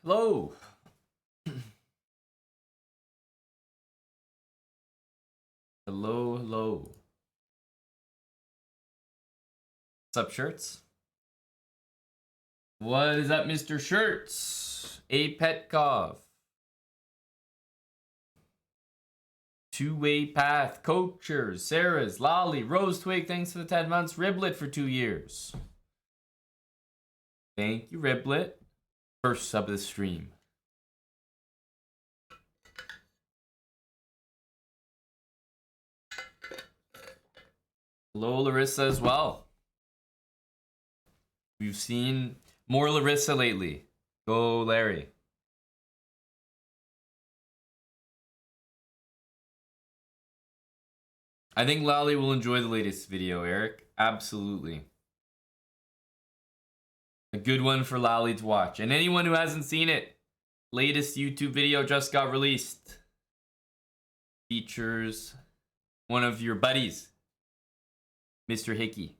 Hello. Hello, hello. What's up, Shirts? What is up, Mr. Shirts? A Petkov. Two-way path. Coachers. Sarah's. Lolly. Rose Twig. Thanks for the 10 months. Riblet for 2 years. Thank you, Riblet. First sub of the stream. Hello, Larissa, as well. We've seen more Larissa lately. Go, Larry. I think Lolly will enjoy the latest video, Eric. Absolutely. A good one for Lolly to watch. And anyone who hasn't seen it, latest YouTube video just got released. Features one of your buddies, Mr. Hickey.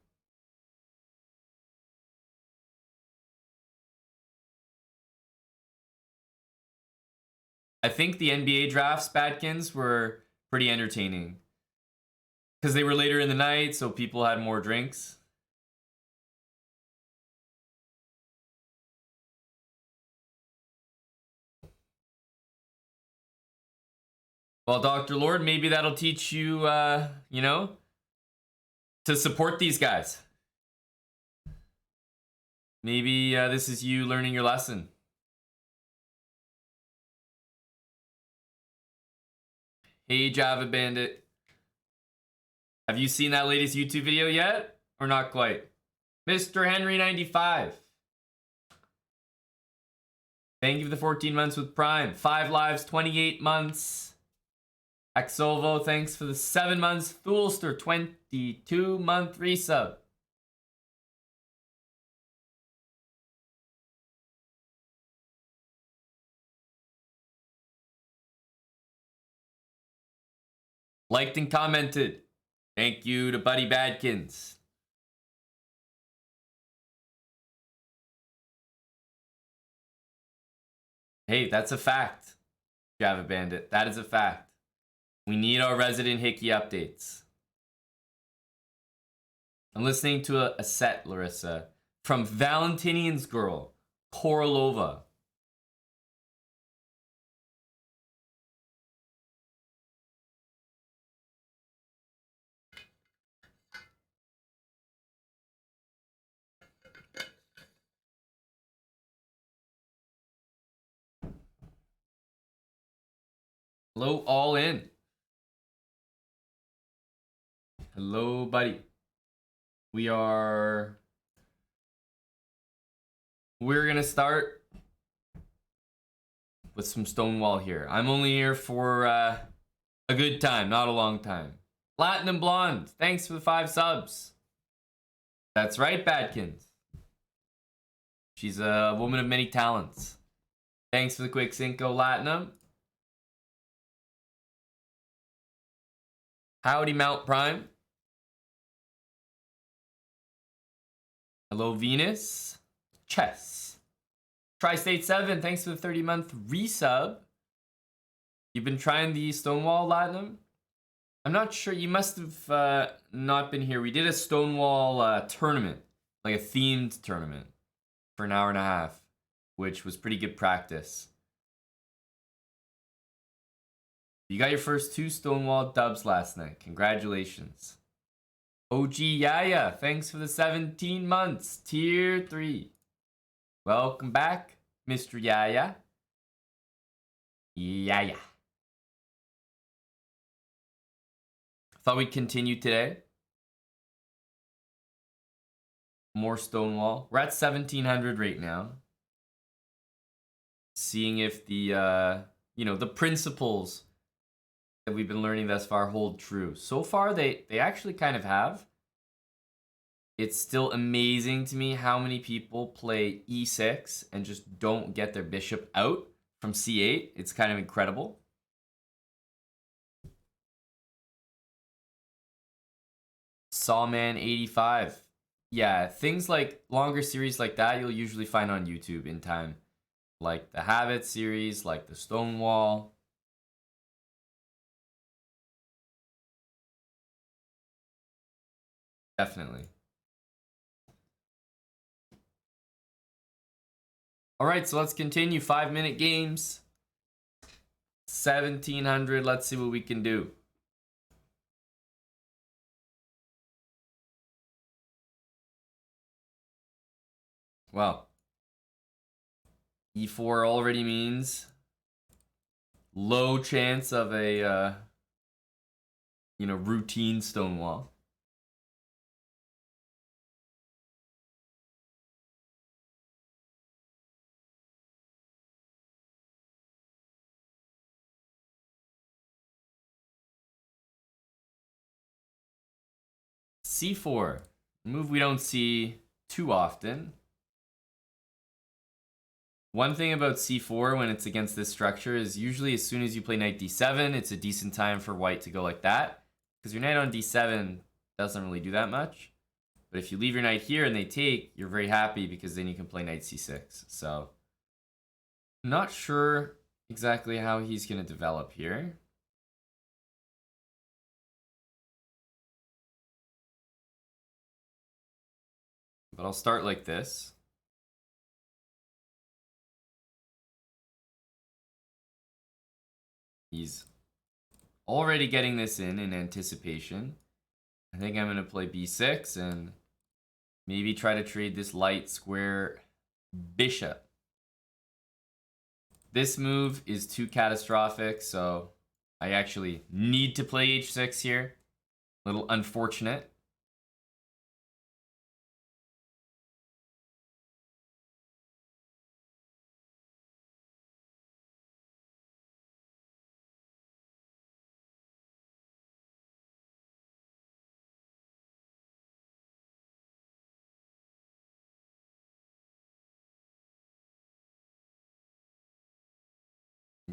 I think the NBA drafts, Badkins, were pretty entertaining. Because they were later in the night, so people had more drinks. Well, Dr. Lord, maybe that'll teach you, you know, to support these guys. Maybe this is you learning your lesson. Hey, Java Bandit. Have you seen that latest YouTube video yet? Or not quite? Mr. Henry95. Thank you for the 14 months with Prime. 5 lives, 28 months. Axolvo, thanks for the 7 months. Thulster, 22-month resub. Liked and commented. Thank you to Buddy Badkins. Hey, that's a fact, Java Bandit. That is a fact. We need our resident Hickey updates. I'm listening to a set, Larissa, from Valentinian's Girl, Korolova. Hello, all in. Hello, buddy. We're gonna start with some Stonewall here. I'm only here for a good time, not a long time. Platinum Blonde, thanks for the 5 subs. That's right, Badkins. She's a woman of many talents. Thanks for the quick Cinco Latinum. Howdy, Mount Prime. Hello, Venus. Chess. Tri-State 7, thanks for the 30-month resub. You've been trying the Stonewall Latinum? I'm not sure. You must have not been here. We did a Stonewall tournament, like a themed tournament, for an hour and a half, which was pretty good practice. You got your first 2 Stonewall dubs last night. Congratulations. OG Yaya, thanks for the 17 months. Tier 3. Welcome back, Mr. Yaya. Yaya. Thought we'd continue today. More Stonewall. We're at 1700 right now. Seeing if the, you know, the principles that we've been learning thus far hold true. So far, they actually kind of have. It's still amazing to me how many people play e6 and just don't get their bishop out from c8. It's kind of incredible. Sawman85. Yeah, things like longer series like that you'll usually find on YouTube in time. Like the Habit series, like the Stonewall. Definitely. All right, so let's continue. 5-minute games. 1700. Let's see what we can do. Well, E4 already means low chance of a routine Stonewall. C4, move we don't see too often. One thing about c4 when it's against this structure is usually as soon as you play knight d7, it's a decent time for white to go like that. Because your knight on d7 doesn't really do that much. But if you leave your knight here and they take, you're very happy because then you can play knight c6. So, not sure exactly how he's going to develop here. But I'll start like this. He's already getting this in anticipation. I think I'm going to play b6 and maybe try to trade this light square bishop. This move is too catastrophic, so I actually need to play h6 here. A little unfortunate.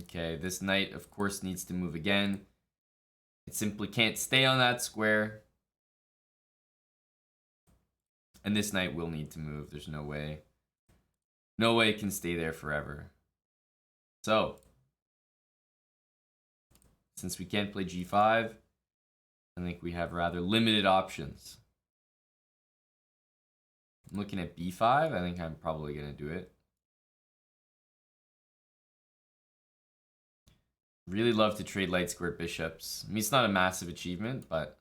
Okay, this knight, of course, needs to move again. It simply can't stay on that square. And this knight will need to move. There's no way. No way it can stay there forever. So, since we can't play g5, I think we have rather limited options. I'm looking at b5. I think I'm probably going to do it. Really love to trade light squared bishops. I mean, it's not a massive achievement, but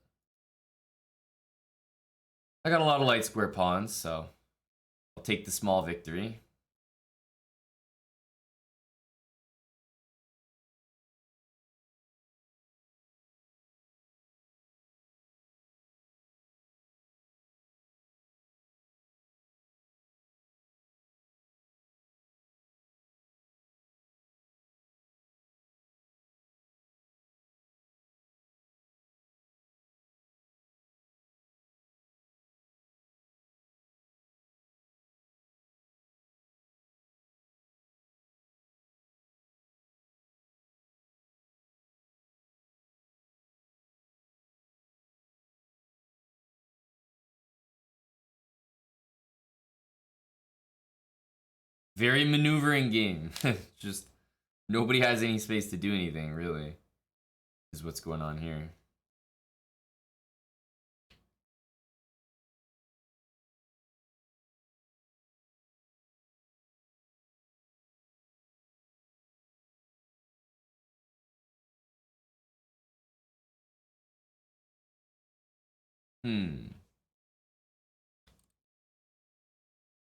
I got a lot of light square pawns, so I'll take the small victory. Very maneuvering game. Just nobody has any space to do anything, really, is what's going on here.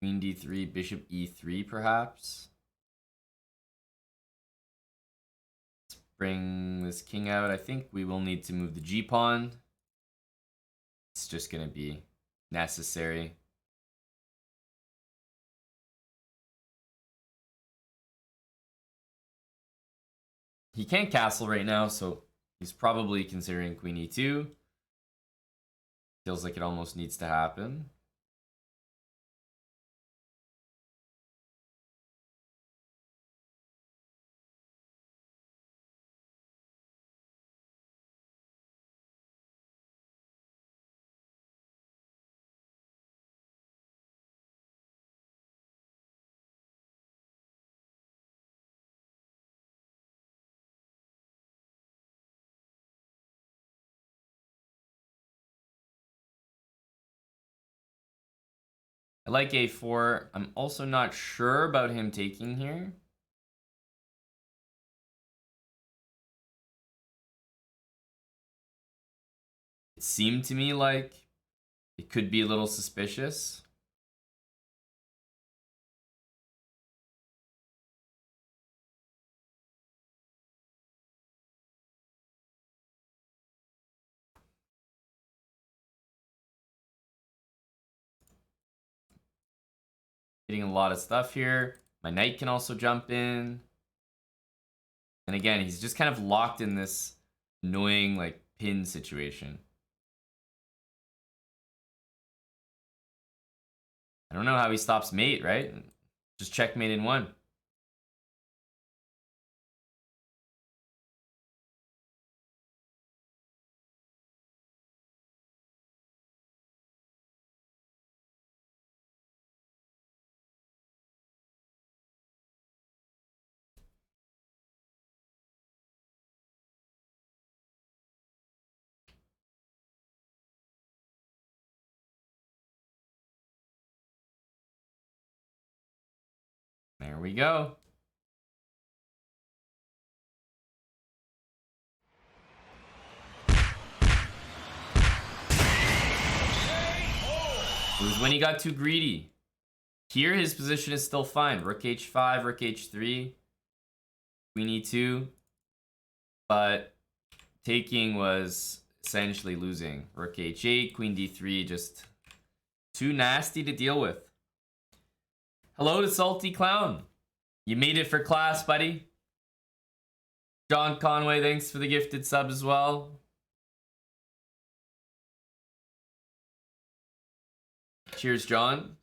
Queen d3, bishop e3, perhaps. Let's bring this king out. I think we will need to move the g-pawn. It's just going to be necessary. He can't castle right now, so he's probably considering queen e2. Feels like it almost needs to happen. I like a4. I'm also not sure about him taking here. It seemed to me like it could be a little suspicious. Getting a lot of stuff here. My knight can also jump in. And again, he's just kind of locked in this annoying like pin situation. I don't know how he stops mate, right? Just checkmate in one. There we go. It was when he got too greedy. Here, his position is still fine. Rook h5, rook h3, queen e2. But taking was essentially losing. Rook h8, queen d3, just too nasty to deal with. Hello to Salty Clown. You made it for class, buddy. John Conway, thanks for the gifted sub as well. Cheers, John.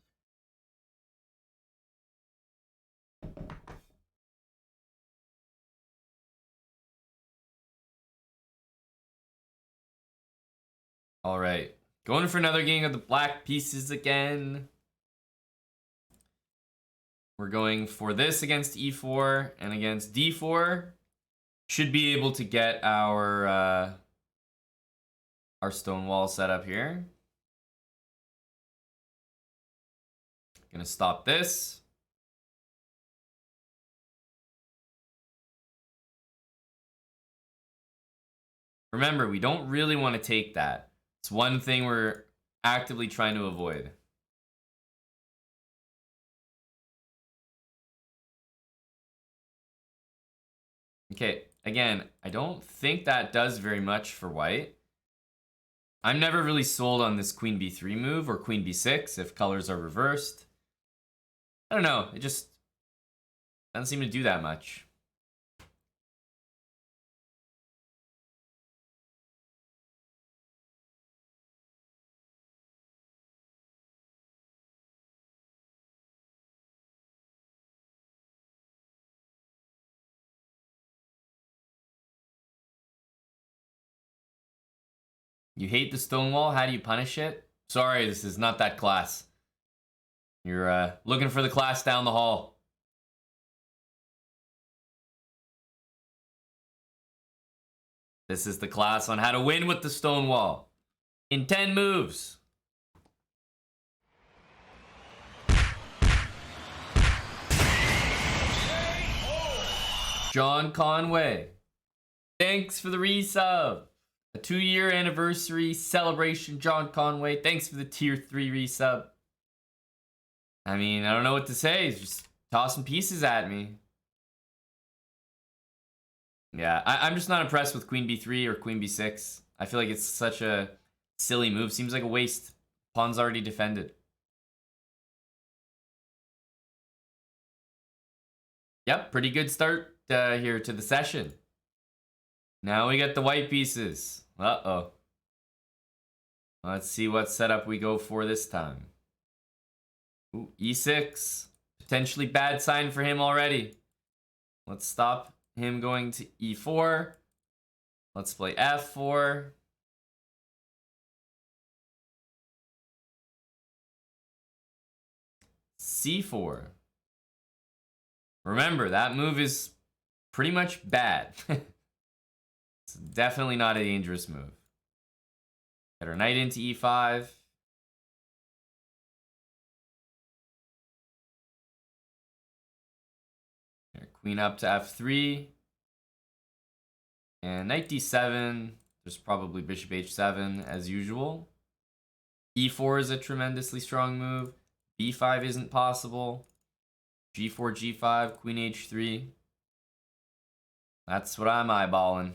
All right. Going for another game of the black pieces again. We're going for this against e4 and against d4. Should be able to get our Stonewall set up here. Gonna stop this. Remember, we don't really want to take that. It's one thing we're actively trying to avoid. Okay, again, I don't think that does very much for white. I'm never really sold on this queen b3 move or queen b6 if colors are reversed. I don't know, it just doesn't seem to do that much. You hate the Stonewall? How do you punish it? Sorry, this is not that class. You're looking for the class down the hall. This is the class on how to win with the Stonewall. In 10 moves. John Conway. Thanks for the resub. A 2-year anniversary celebration, John Conway. Thanks for the tier 3 resub. I mean, I don't know what to say. Just tossing pieces at me. Yeah, I'm just not impressed with queen b3 or queen b6. I feel like it's such a silly move. Seems like a waste. Pawn's already defended. Yep, pretty good start here to the session. Now we get the white pieces. Uh-oh. Let's see what setup we go for this time. Ooh, e6. Potentially bad sign for him already. Let's stop him going to e4. Let's play f4. c4. Remember, that move is pretty much bad. It's definitely not a dangerous move. Get our knight into e5. Queen up to f3. And knight d7. There's probably bishop h7 as usual. e4 is a tremendously strong move. b5 isn't possible. g4, g5, queen h3. That's what I'm eyeballing.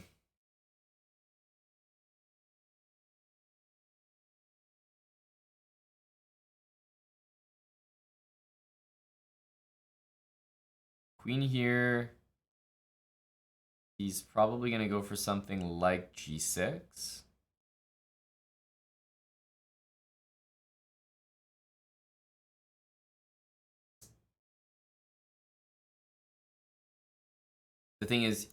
Queen here. He's probably going to go for something like g6. The thing is,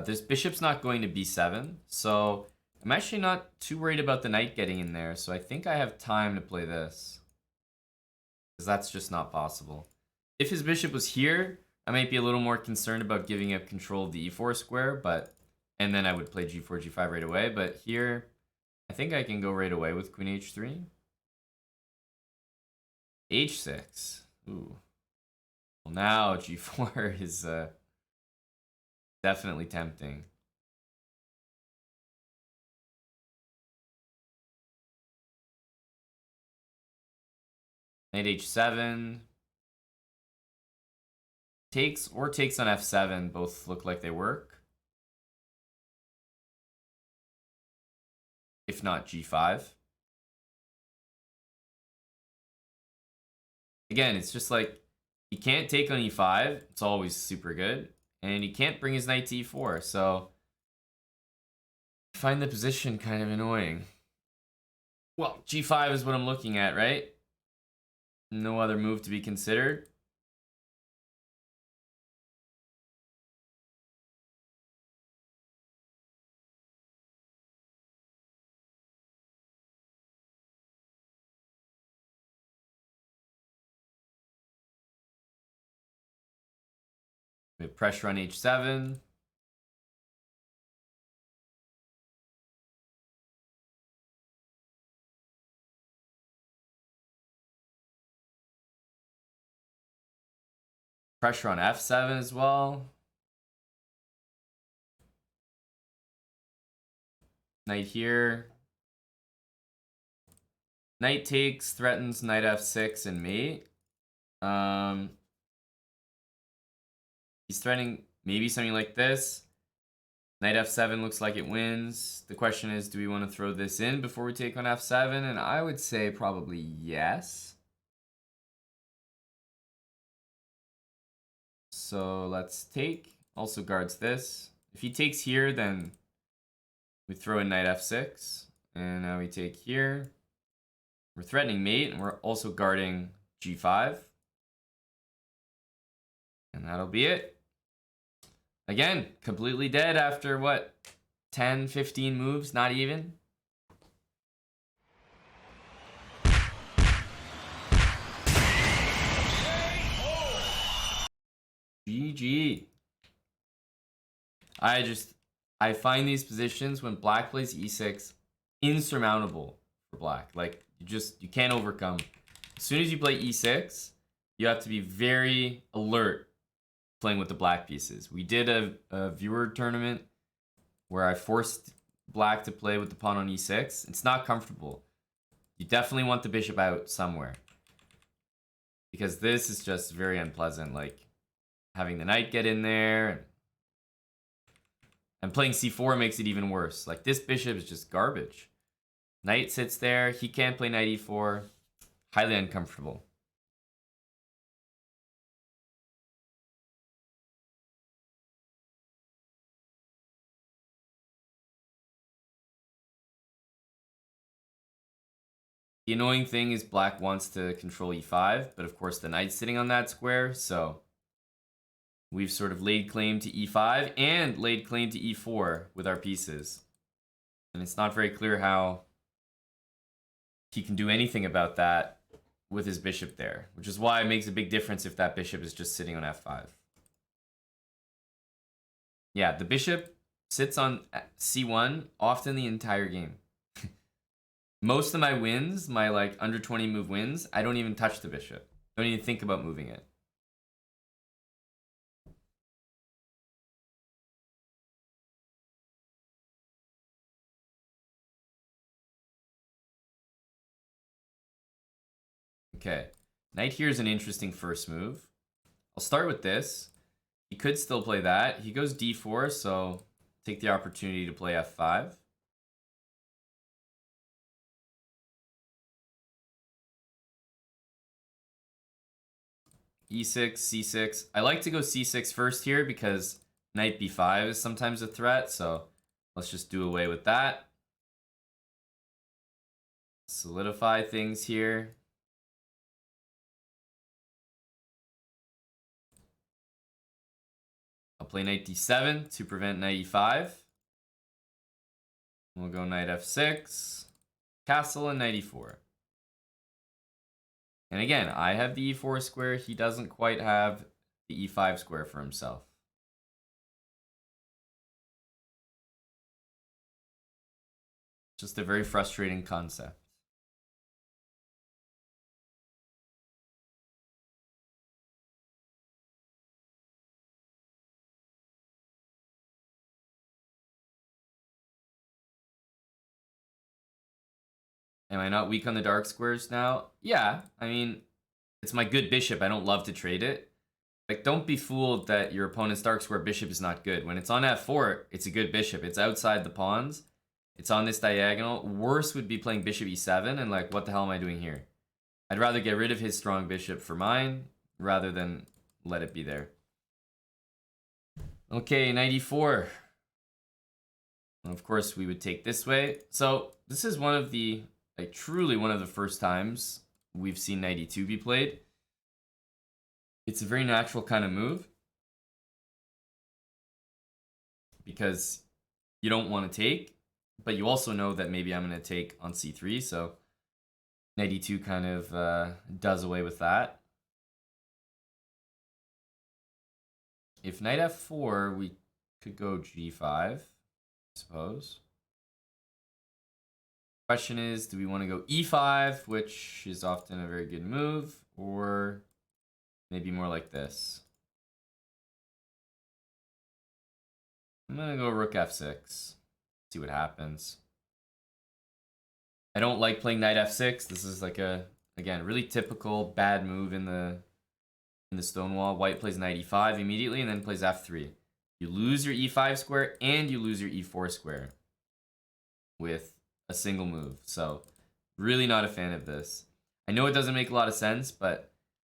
this bishop's not going to b7, so I'm actually not too worried about the knight getting in there, so I think I have time to play this. Because that's just not possible. If his bishop was here, I might be a little more concerned about giving up control of the e4 square, and then I would play g4, g5 right away, but here, I think I can go right away with queen h3. h6. Ooh. Well, now g4 is definitely tempting. Knight h7. Takes on f7. Both look like they work. If not g5. Again, it's just like, he can't take on e5. It's always super good. And he can't bring his knight to e4, so I find the position kind of annoying. Well, g5 is what I'm looking at, right? No other move to be considered. We have pressure on h7. Pressure on f7 as well. Knight here. Knight takes, threatens knight f6 and mate. He's threatening maybe something like this. Knight f7 looks like it wins. The question is, do we want to throw this in before we take on f7? And I would say probably yes. So let's take. Also guards this. If he takes here, then we throw in knight f6. And now we take here. We're threatening mate, and we're also guarding g5. And that'll be it. Again, completely dead after what? 10, 15 moves, not even. GG. I find these positions when black plays e6 insurmountable for black. Like, you can't overcome. As soon as you play e6, you have to be very alert playing with the black pieces. We did a viewer tournament where I forced black to play with the pawn on e6. It's not comfortable. You definitely want the bishop out somewhere, because this is just very unpleasant. Like, having the knight get in there, and playing c4 makes it even worse. Like, this bishop is just garbage. Knight sits there. He can't play knight e4. Highly uncomfortable. The annoying thing is black wants to control e5, but of course the knight's sitting on that square, so we've sort of laid claim to e5 and laid claim to e4 with our pieces. And it's not very clear how he can do anything about that with his bishop there, which is why it makes a big difference if that bishop is just sitting on f5. Yeah, the bishop sits on c1 often the entire game. Most of my wins, my like under 20 move wins, I don't even touch the bishop. Don't even think about moving it. Okay. Knight here is an interesting first move. I'll start with this. He could still play that. He goes d4, so take the opportunity to play f5. e6, c6. I like to go c6 first here because knight b5 is sometimes a threat, so let's just do away with that. Solidify things here. I'll play knight d7 to prevent knight e5. We'll go knight f6, castle, and knight e4. And again, I have the e4 square. He doesn't quite have the e5 square for himself. Just a very frustrating concept. Am I not weak on the dark squares now? Yeah, I mean, it's my good bishop. I don't love to trade it. Like, don't be fooled that your opponent's dark square bishop is not good. When it's on f4, it's a good bishop. It's outside the pawns. It's on this diagonal. Worse would be playing bishop e7 and like, what the hell am I doing here? I'd rather get rid of his strong bishop for mine rather than let it be there. Okay, 94. Of course, we would take this way. So this is one of the, like, truly one of the first times we've seen 92 be played. It's a very natural kind of move because you don't want to take, but you also know that maybe I'm going to take on c3, so 92 kind of does away with that. If knight f4, we could go g5, I suppose. Question is, do we want to go e5, which is often a very good move, or maybe more like this? I'm going to go rook f6. See what happens. I don't like playing knight f6. This is like a, again, really typical bad move in the Stonewall. White plays knight e5 immediately and then plays f3. You lose your e5 square and you lose your e4 square with a single move. So really not a fan of this. I know it doesn't make a lot of sense, but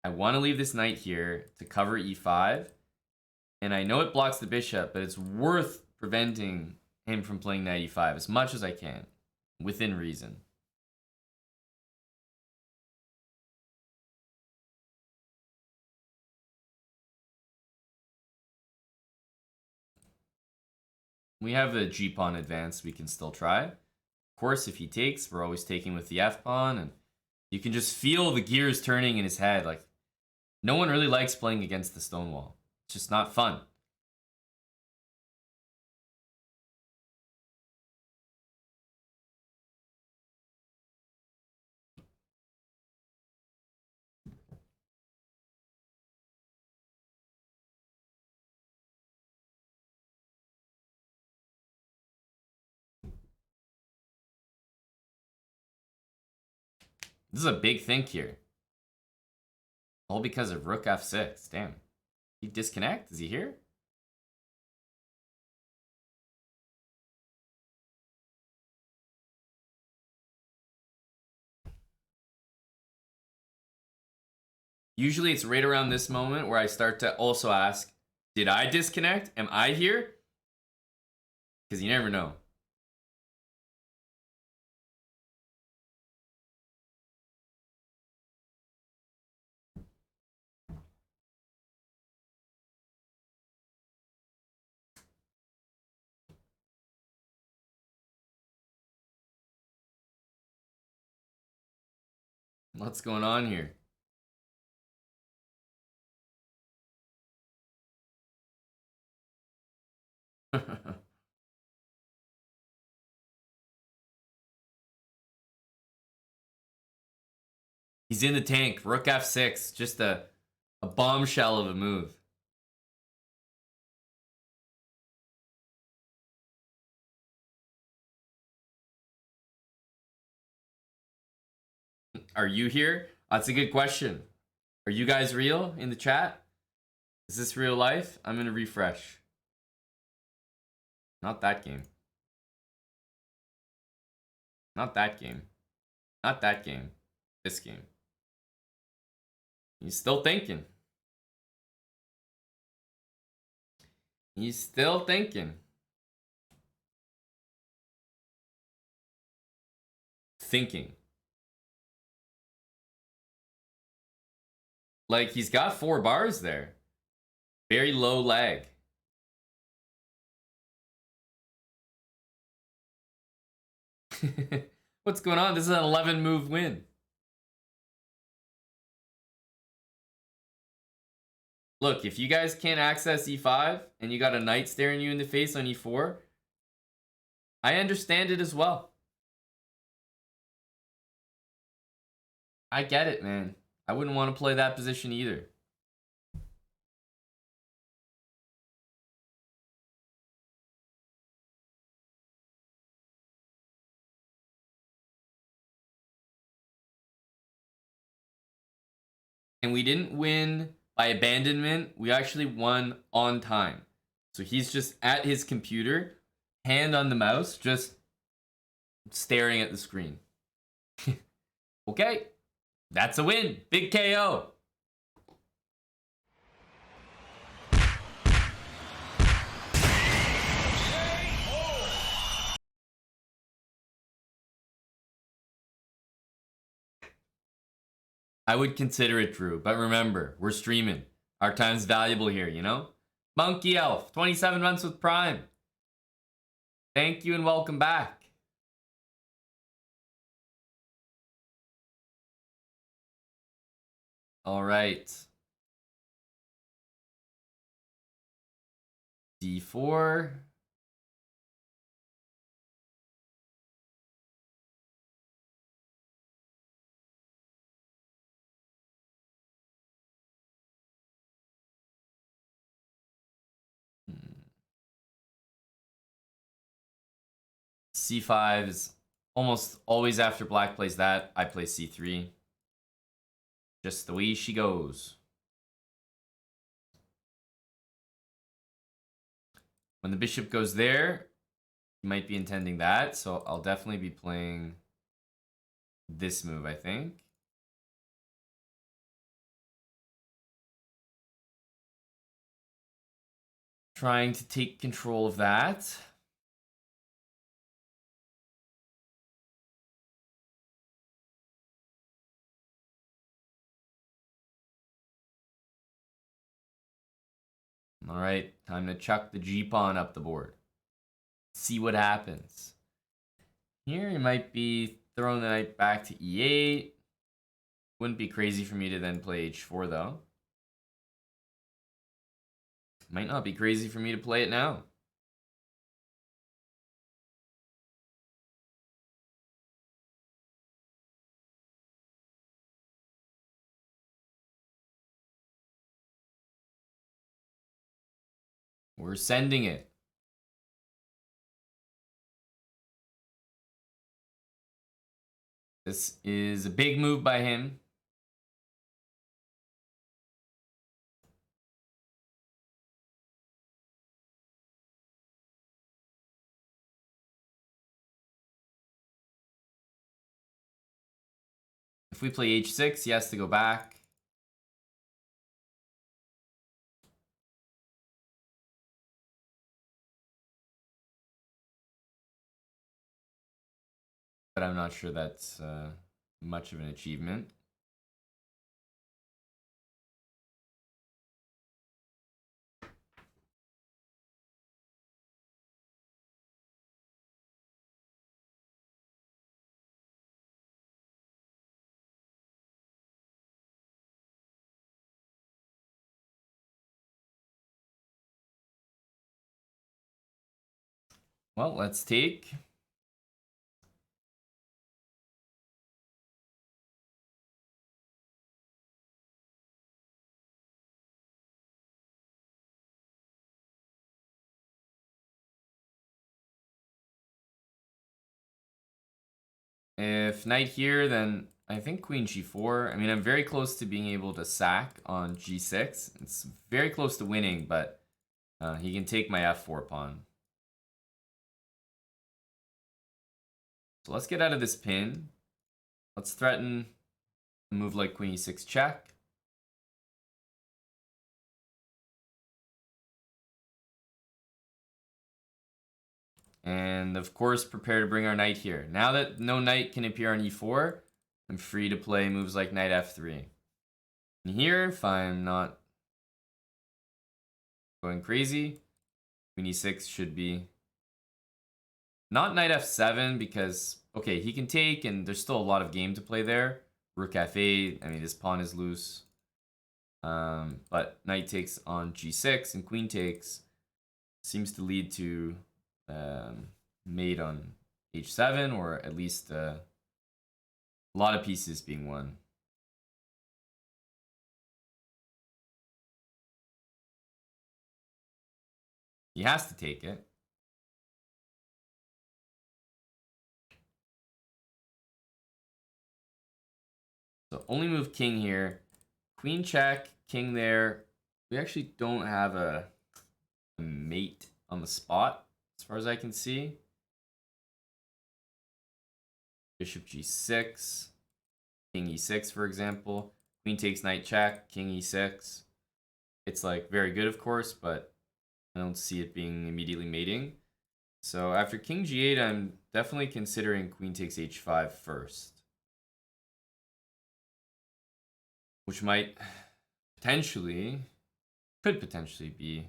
I want to leave this knight here to cover e5. And I know it blocks the bishop, but it's worth preventing him from playing knight e5 as much as I can, within reason. We have a g-pawn advance we can still try. Of course, if he takes, we're always taking with the f-pawn, and you can just feel the gears turning in his head. Like, no one really likes playing against the Stonewall. It's just not fun. This is a big think here. All because of rook f6. Damn. He disconnect? Is he here? Usually it's right around this moment where I start to also ask, did I disconnect? Am I here? Because you never know. What's going on here? He's in the tank. Rook f6. Just a bombshell of a move. Are you here? That's a good question. Are you guys real in the chat? Is this real life? I'm gonna refresh. Not that game. Not that game. Not that game. This game. He's still thinking. He's still thinking. Thinking. Like, he's got 4 bars there. Very low lag. What's going on? This is an 11 move win. Look, if you guys can't access e5 and you got a knight staring you in the face on e4, I understand it as well. I get it, man. I wouldn't want to play that position either. And we didn't win by abandonment. We actually won on time. So he's just at his computer, hand on the mouse, just staring at the screen. Okay, that's a win. Big KO. I would consider it true, but remember, we're streaming. Our time's valuable here, you know? Monkey Elf, 27 months with Prime. Thank you and welcome back. All right. D4. C5 is almost always after black plays that, I play C3. Just the way she goes. When the bishop goes there, you might be intending that, so I'll definitely be playing this move, I think. Trying to take control of that. All right, time to chuck the G-pawn up the board. See what happens. Here, you might be throwing the knight back to E8. Wouldn't be crazy for me to then play H4, though. Might not be crazy for me to play it now. We're sending it. This is a big move by him. If we play H6, he has to go back. But I'm not sure that's much of an achievement. Well, let's take. If knight here, then I think queen g4. I mean, I'm very close to being able to sack on g6. It's very close to winning, but he can take my f4 pawn. So let's get out of this pin. Let's threaten a move like queen e6 check. And of course, prepare to bring our knight here. Now that no knight can appear on e4, I'm free to play moves like knight f3. And here, if I'm not going crazy, queen e6 should be not knight f7 because, okay, he can take and there's still a lot of game to play there. Rook f8, I mean, this pawn is loose. But knight takes on g6 and queen takes seems to lead to mate on h7, or at least a lot of pieces being won. He has to take it. So only move king here. Queen check, king there. We actually don't have a mate on the spot, as far as I can see. Bishop g6, king e6, for example. Queen takes knight check, king e6. It's like very good, of course, but I don't see it being immediately mating. So after king g8, I'm definitely considering queen takes h5 first, which might could potentially be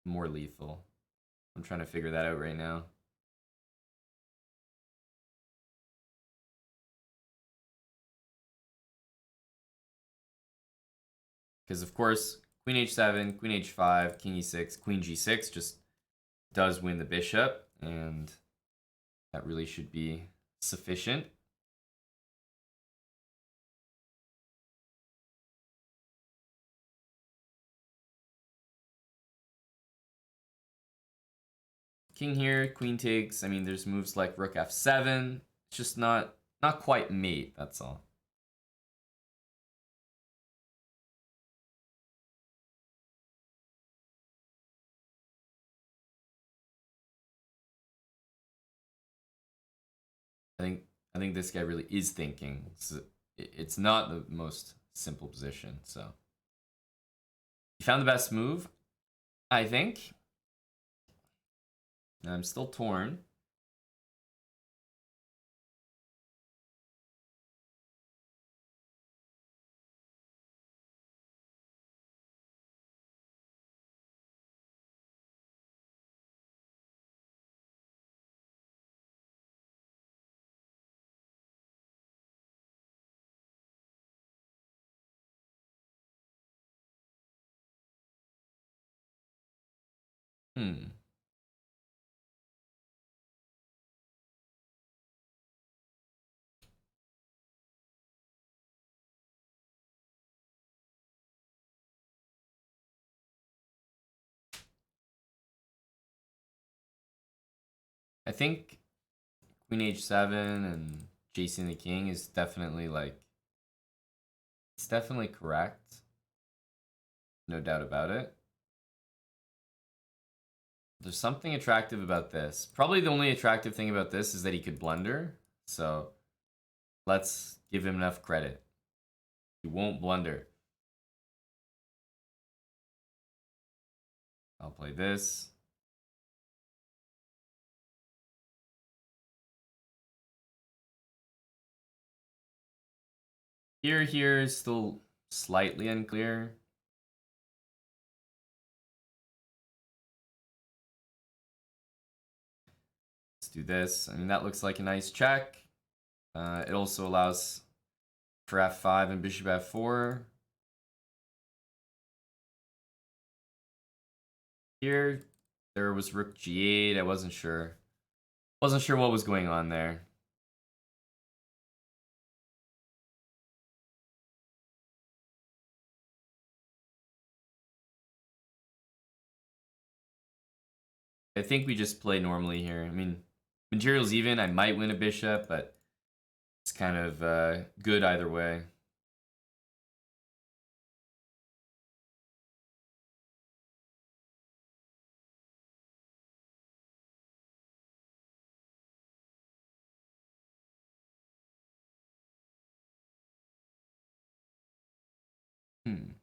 more lethal. I'm trying to figure that out right now. Because of course, queen h7, queen h5, king e6, queen g6 just does win the bishop, and that really should be sufficient. King here, queen takes. I mean, there's moves like rook f7. It's just not quite mate, that's all. I think this guy really is thinking. It's not the most simple position, so. He found the best move, I think. I'm still torn. I think queen h7 and chasing the king is definitely like, it's definitely correct. No doubt about it. There's something attractive about this. Probably the only attractive thing about this is that he could blunder. So let's give him enough credit. He won't blunder. I'll play this. Here is still slightly unclear. Let's do this. I mean, that looks like a nice check. It also allows for f5 and bishop f4. Here, there was rook g8. I wasn't sure. Wasn't sure what was going on there. I think we just play normally here. I mean, material's even. I might win a bishop, but It's kind of good either way. Hmm.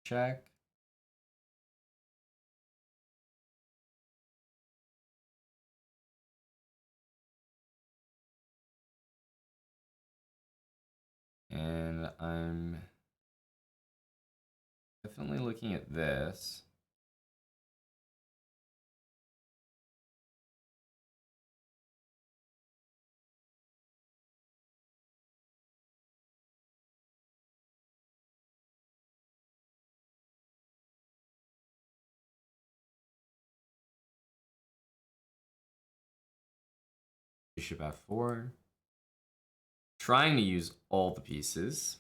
Check. And I'm definitely looking at this. Bishop f4. Trying to use all the pieces.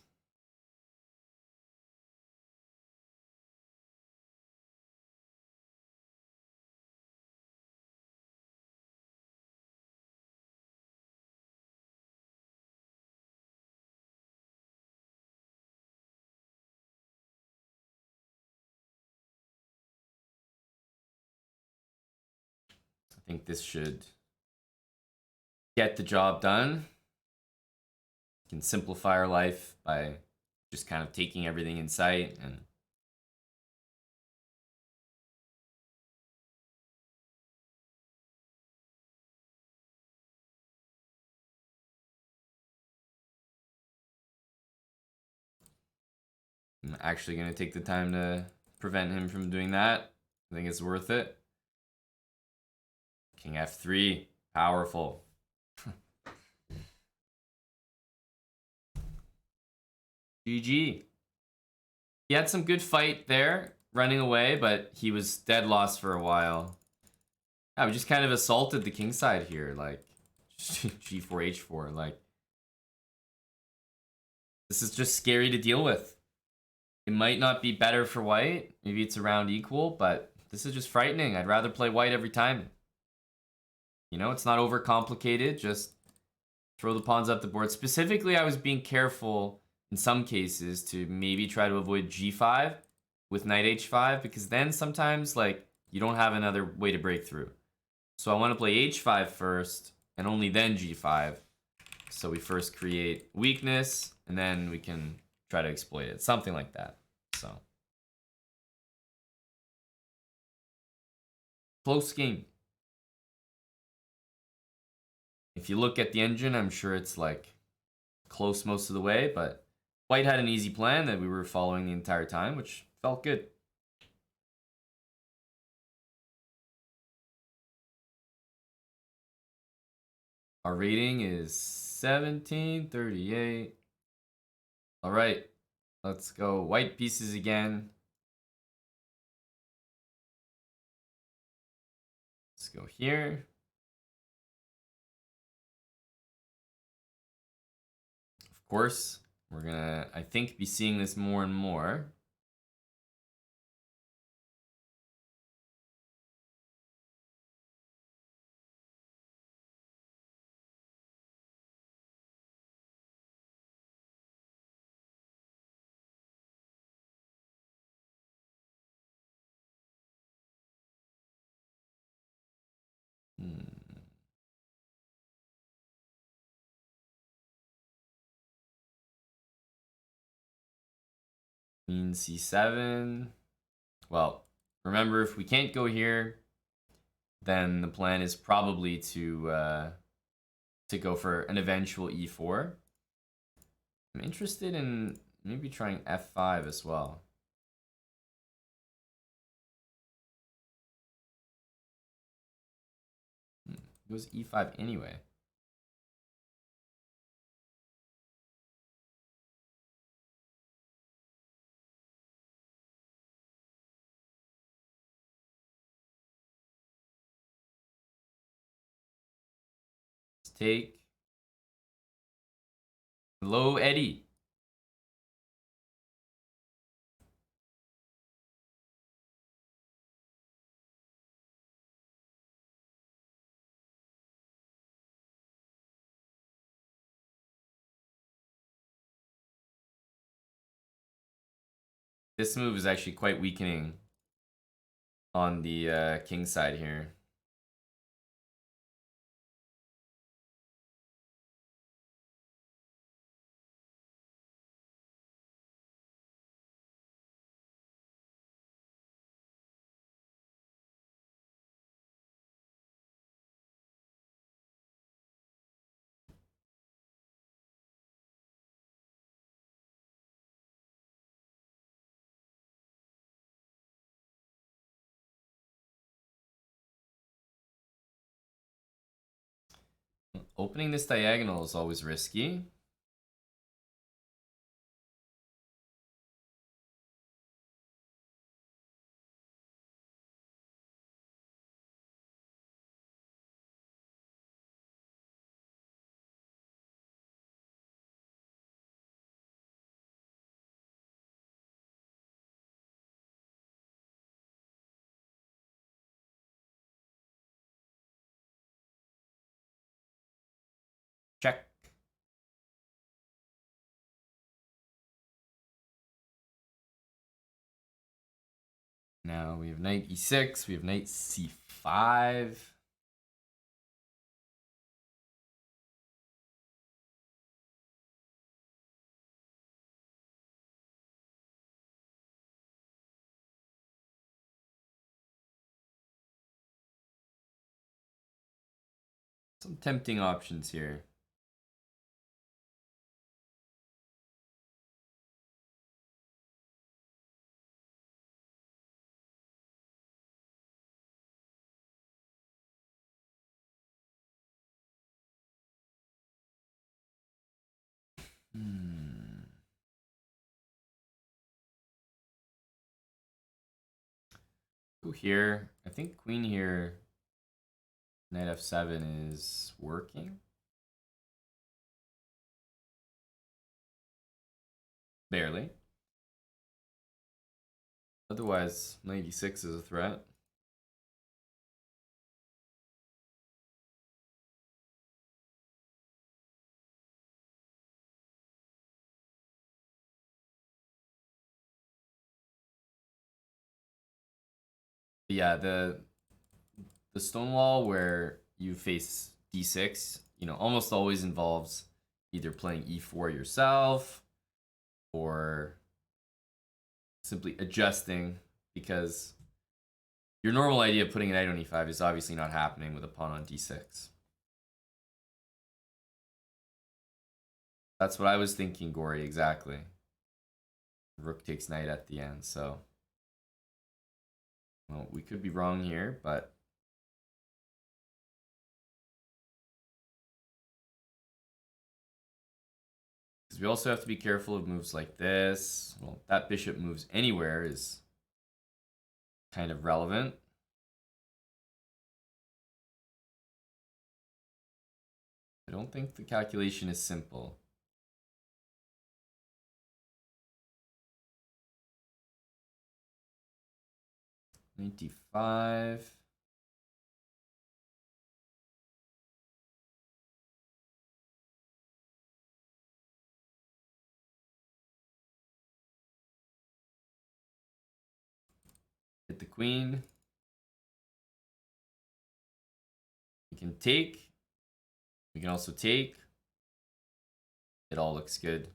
I think this should get the job done. We can simplify our life by just kind of taking everything in sight and I'm actually going to take the time to prevent him from doing that. I think it's worth it. King f3, powerful. GG. He had some good fight there, running away, but he was dead lost for a while. Yeah, we just kind of assaulted the king side here, like g4, h4, like this is just scary to deal with. It might not be better for white, maybe it's around equal, but this is just frightening. I'd rather play white every time. You know, it's not overcomplicated, just throw the pawns up the board. Specifically, I was being careful in some cases to maybe try to avoid g5 with knight h5, because then sometimes like you don't have another way to break through. So I want to play h5 first and only then g5. So we first create weakness and then we can try to exploit it. Something like that. So close game. If you look at the engine, I'm sure it's like close most of the way, but white had an easy plan that we were following the entire time, which felt good. Our rating is 1738. All right, let's go white pieces again. Let's go here. Of course, we're gonna, I think, be seeing this more and more. Queen c7. Well, remember, if we can't go here, then the plan is probably to go for an eventual e4. I'm interested in maybe trying f5 as well. It goes e5 anyway. Let's take low Eddie. This move is actually quite weakening on the king side here. Opening this diagonal is always risky. Check. Now we have knight e6, we have knight c5. Some tempting options here. Go here. I think queen here, knight f7 is working. Barely. Otherwise, knight e6 is a threat. But yeah, the Stonewall where you face d6, almost always involves either playing e4 yourself or simply adjusting, because your normal idea of putting a knight on e5 is obviously not happening with a pawn on d6. That's what I was thinking, Gory, exactly. Rook takes knight at the end, so... Well, we could be wrong here, but... Because we also have to be careful of moves like this. Well, that bishop moves anywhere is kind of relevant. I don't think the calculation is simple. Knight d5. Hit the queen. We can take. We can also take. It all looks good.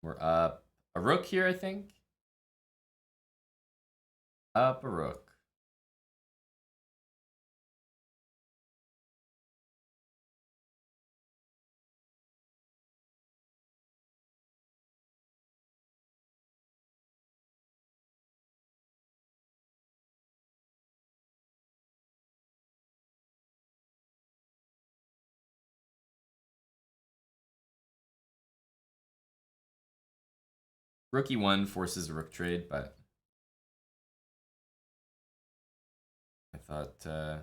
We're up a rook here, I think. Up a rook. Rook e1 forces a rook trade, but I thought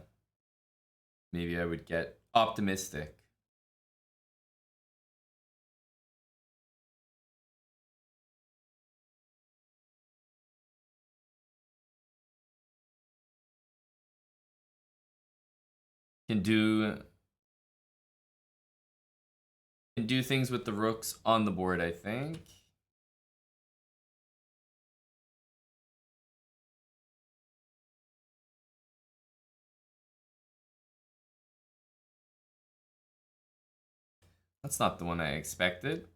maybe I would get optimistic. Can do things with the rooks on the board, I think. That's not the one I expected.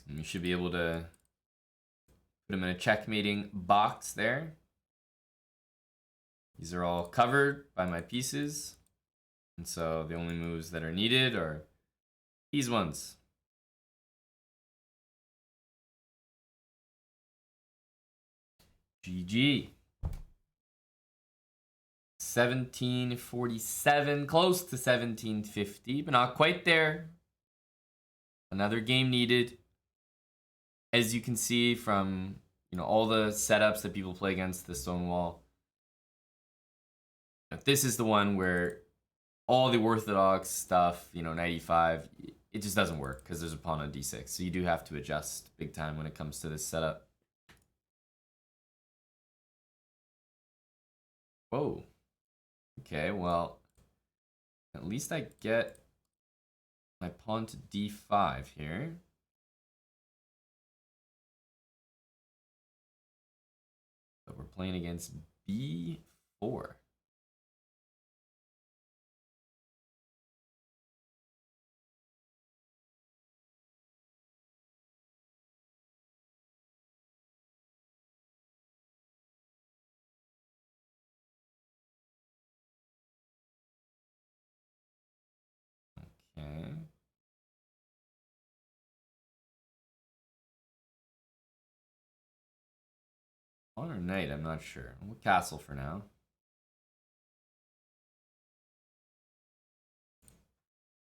And you should be able to put them in a checkmating box there. These are all covered by my pieces. And so the only moves that are needed are these ones. GG. 1747, close to 1750, but not quite there. Another game needed. As you can see from all the setups that people play against the Stonewall, this is the one where all the orthodox stuff, 95, it just doesn't work because there's a pawn on d6. So you do have to adjust big time when it comes to this setup. Whoa. Okay, well, at least I get my pawn to d5 here. But we're playing against b4. Okay. Pawn or knight, I'm not sure. We'll castle for now.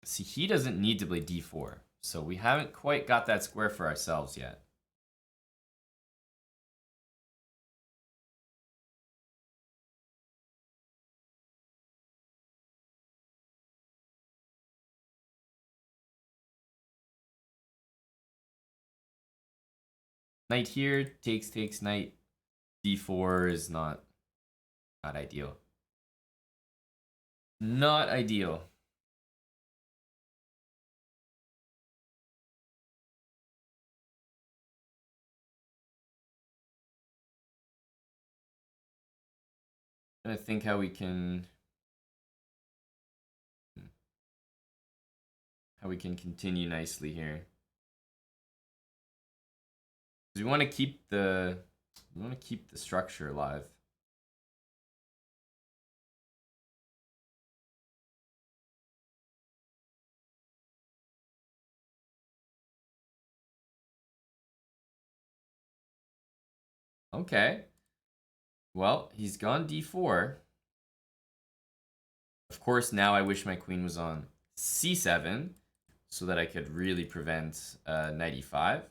See, he doesn't need to play d4, so we haven't quite got that square for ourselves yet. Knight here, takes knight. d4 is not ideal. Not ideal. I'm gonna think how we can continue nicely here. We want to keep the structure alive. Okay. Well, he's gone d4. Of course, now I wish my queen was on c7 so that I could really prevent knight e5.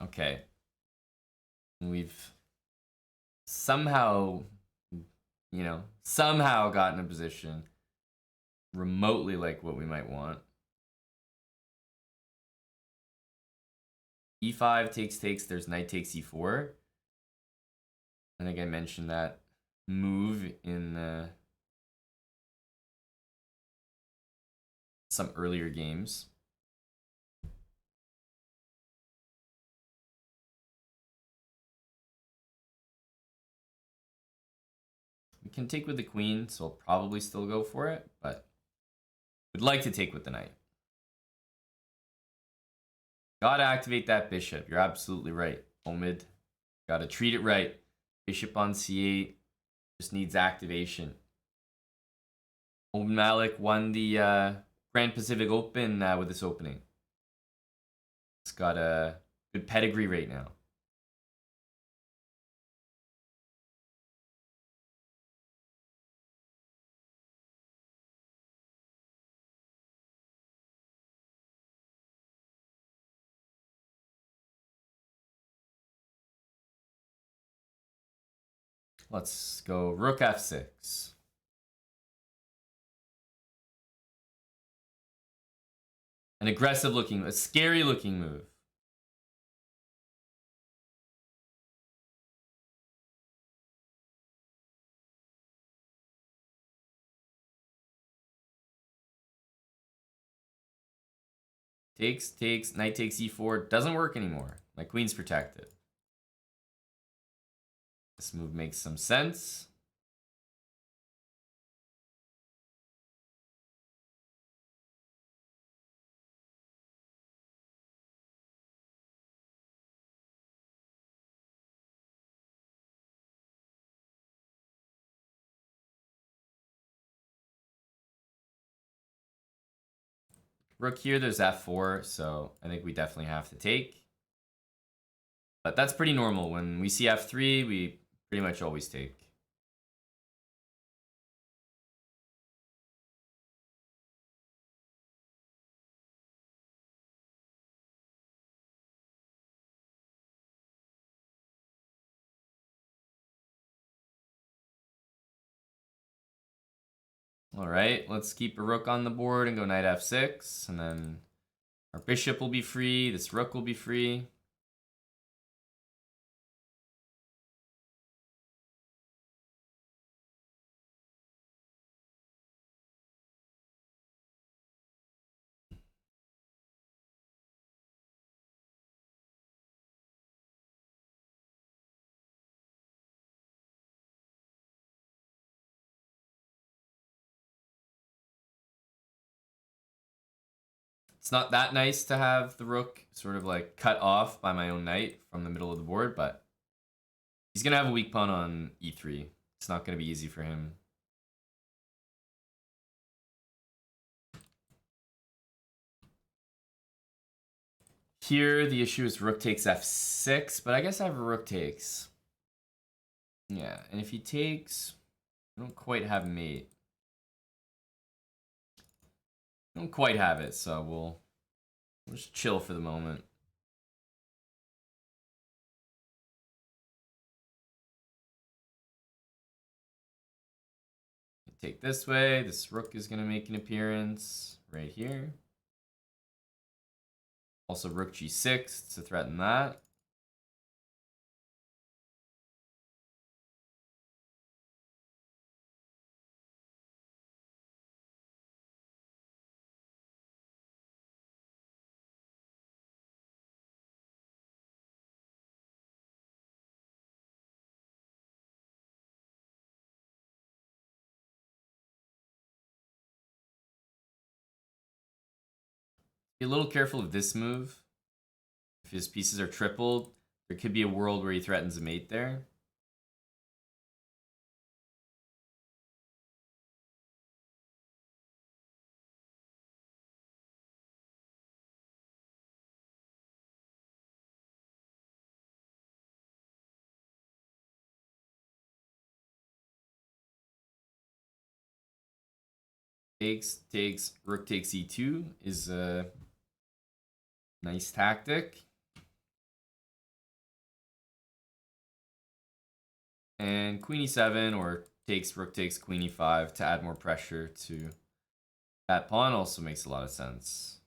Okay. We've somehow, somehow gotten a position remotely like what we might want. e5 takes, there's knight takes e4. I think I mentioned that move in the some earlier games. We can take with the queen, so I'll probably still go for it, but would like to take with the knight. Gotta activate that bishop. You're absolutely right, Omid. Gotta treat it right. Bishop on c8 just needs activation. Omid Malik won the Grand Pacific Open with this opening. It's got a good pedigree right now. Let's go rook f6. An aggressive looking, a scary looking move. Takes, knight takes e4. Doesn't work anymore. My queen's protected. This move makes some sense. Rook here, there's f4, so I think we definitely have to take. But that's pretty normal. When we see f3, we pretty much always take. All right, let's keep a rook on the board and go knight f6, and then our bishop will be free, this rook will be free. It's not that nice to have the rook sort of like cut off by my own knight from the middle of the board, but he's going to have a weak pawn on e3. It's not going to be easy for him. Here, the issue is rook takes f6, but I guess I have a rook takes. Yeah, and if he takes, I don't quite have mate. I don't quite have it, so we'll just chill for the moment. Take this way. This rook is going to make an appearance right here. Also rook g6 to threaten that. Be a little careful of this move. If his pieces are tripled, there could be a world where he threatens a mate there. Takes, rook takes e2 is a nice tactic. And queen e7 or takes rook takes queen e5 to add more pressure to that pawn also makes a lot of sense.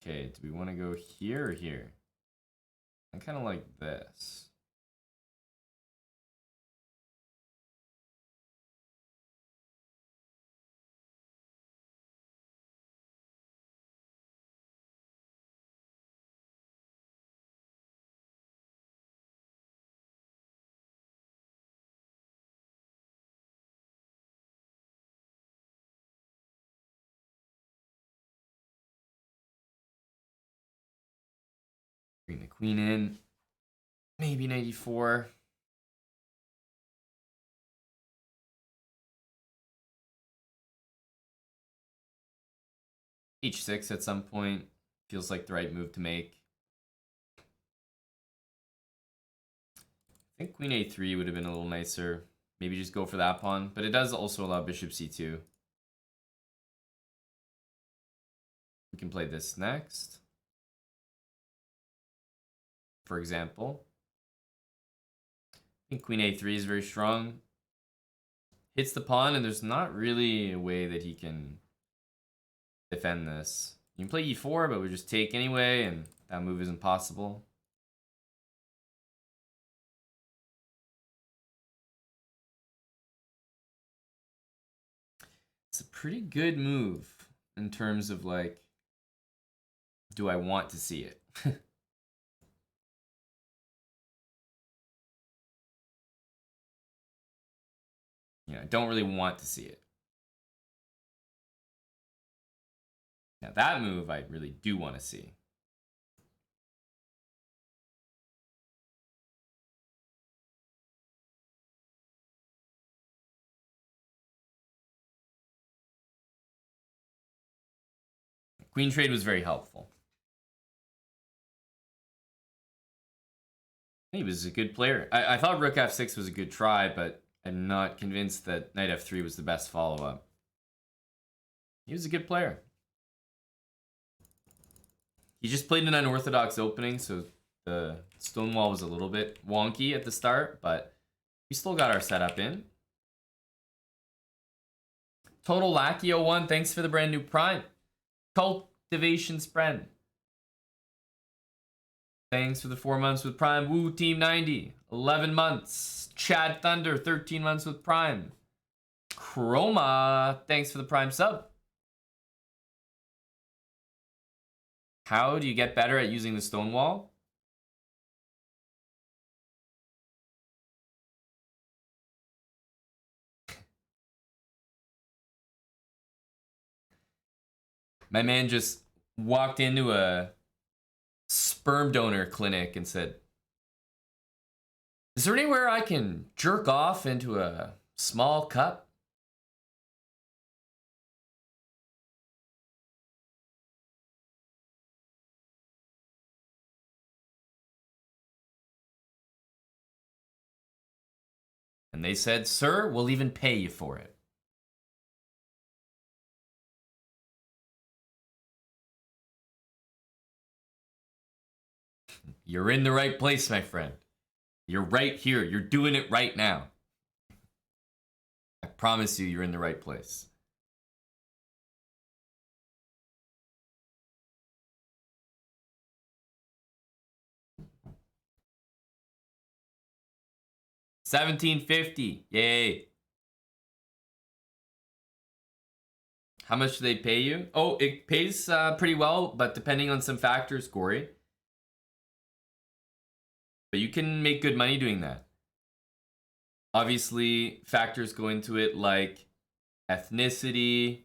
Okay, do we want to go here or here? I kind of like this. Bring the queen in. Maybe 94. H6 at some point feels like the right move to make. I think queen a3 would have been a little nicer. Maybe just go for that pawn, but it does also allow bishop c2. We can play this next. For example, I think queen a3 is very strong. Hits the pawn, and there's not really a way that he can defend this. You can play e4, but we just take anyway, and that move isn't possible. It's a pretty good move in terms of like, do I want to see it? Yeah, I don't really want to see it. Now that move I really do want to see. Queen trade was very helpful. He was a good player. I thought rook f6 was a good try, but I'm not convinced that knight f3 was the best follow-up. He was a good player. He just played an unorthodox opening, so the Stonewall was a little bit wonky at the start, but we still got our setup in. Total Lackey 01, thanks for the brand new Prime. Cultivation Spread. Thanks for the 4 months with Prime. Woo Team 90, 11 months. Chad Thunder, 13 months with Prime. Chroma, thanks for the Prime sub. How do you get better at using the Stonewall? My man just walked into a sperm donor clinic and said, "Is there anywhere I can jerk off into a small cup?" And they said, "Sir, we'll even pay you for it." You're in the right place, my friend. You're right here. You're doing it right now. I promise you, you're in the right place. $17.50. Yay. How much do they pay you? Oh, it pays pretty well, but depending on some factors, Corey. But you can make good money doing that. Obviously, factors go into it like ethnicity,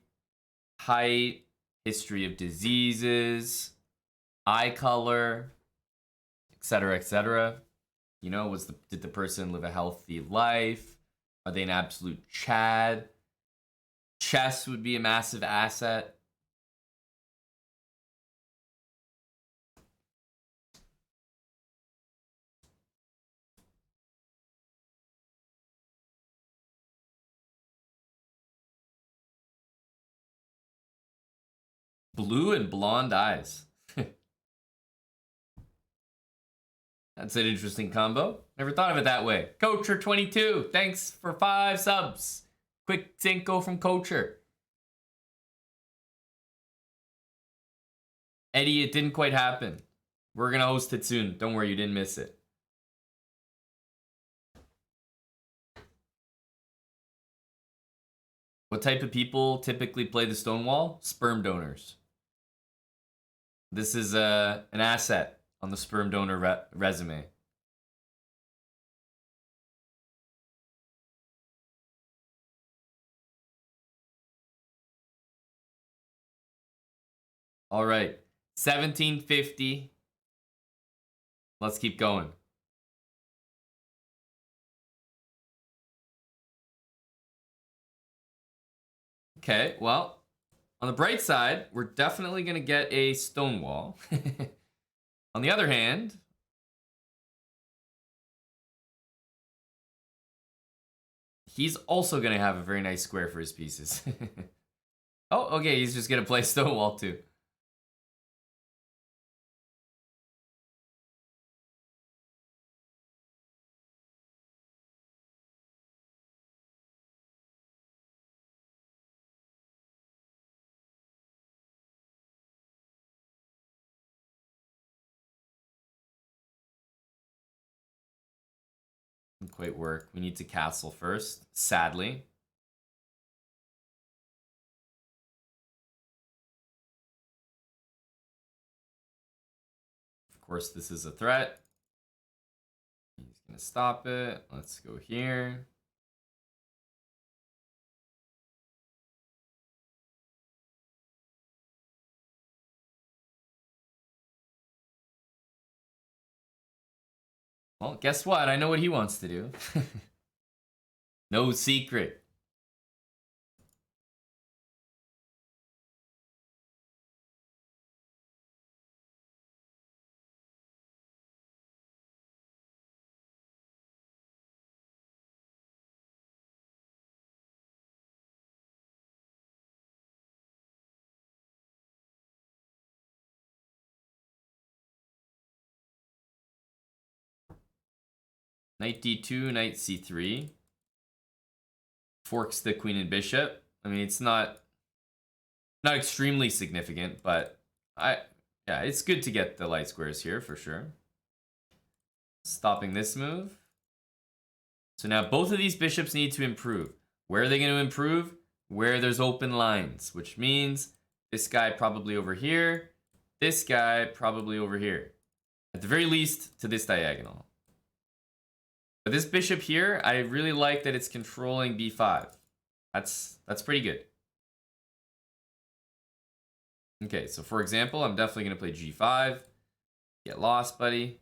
height, history of diseases, eye color, etc., etc. You know, did the person live a healthy life? Are they an absolute Chad? Chess would be a massive asset. Blue and blonde eyes. That's an interesting combo. Never thought of it that way. Coacher22, thanks for 5 subs. Quick Cinco from Coacher. Eddie, it didn't quite happen. We're going to host it soon. Don't worry, you didn't miss it. What type of people typically play the Stonewall? Sperm donors. This is an asset on the sperm donor resume. All right, 1750. Let's keep going. Okay, well, on the bright side, we're definitely going to get a Stonewall. On the other hand, he's also going to have a very nice square for his pieces. Oh, okay, he's just going to play Stonewall too. Didn't quite work. We need to castle first, sadly. Of course, this is a threat. He's going to stop it. Let's go here. Well, guess what? I know what he wants to do. No secret. Knight d2, knight c3. Forks the queen and bishop. I mean, it's not extremely significant, but yeah, it's good to get the light squares here for sure. Stopping this move. So now both of these bishops need to improve. Where are they going to improve? Where there's open lines, which means this guy probably over here, this guy probably over here. At the very least, to this diagonal. But this bishop here, I really like that it's controlling b5. That's pretty good. Okay, so for example, I'm definitely going to play g5. Get lost, buddy.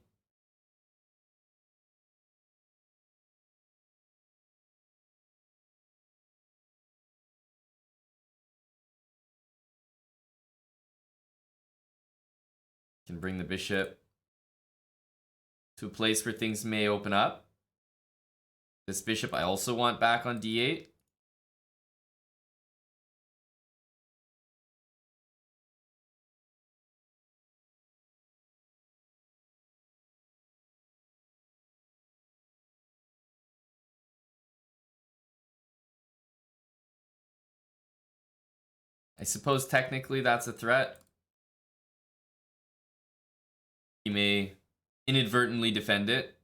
Can bring the bishop to a place where things may open up. This bishop I also want back on d8. I suppose technically that's a threat. He may inadvertently defend it.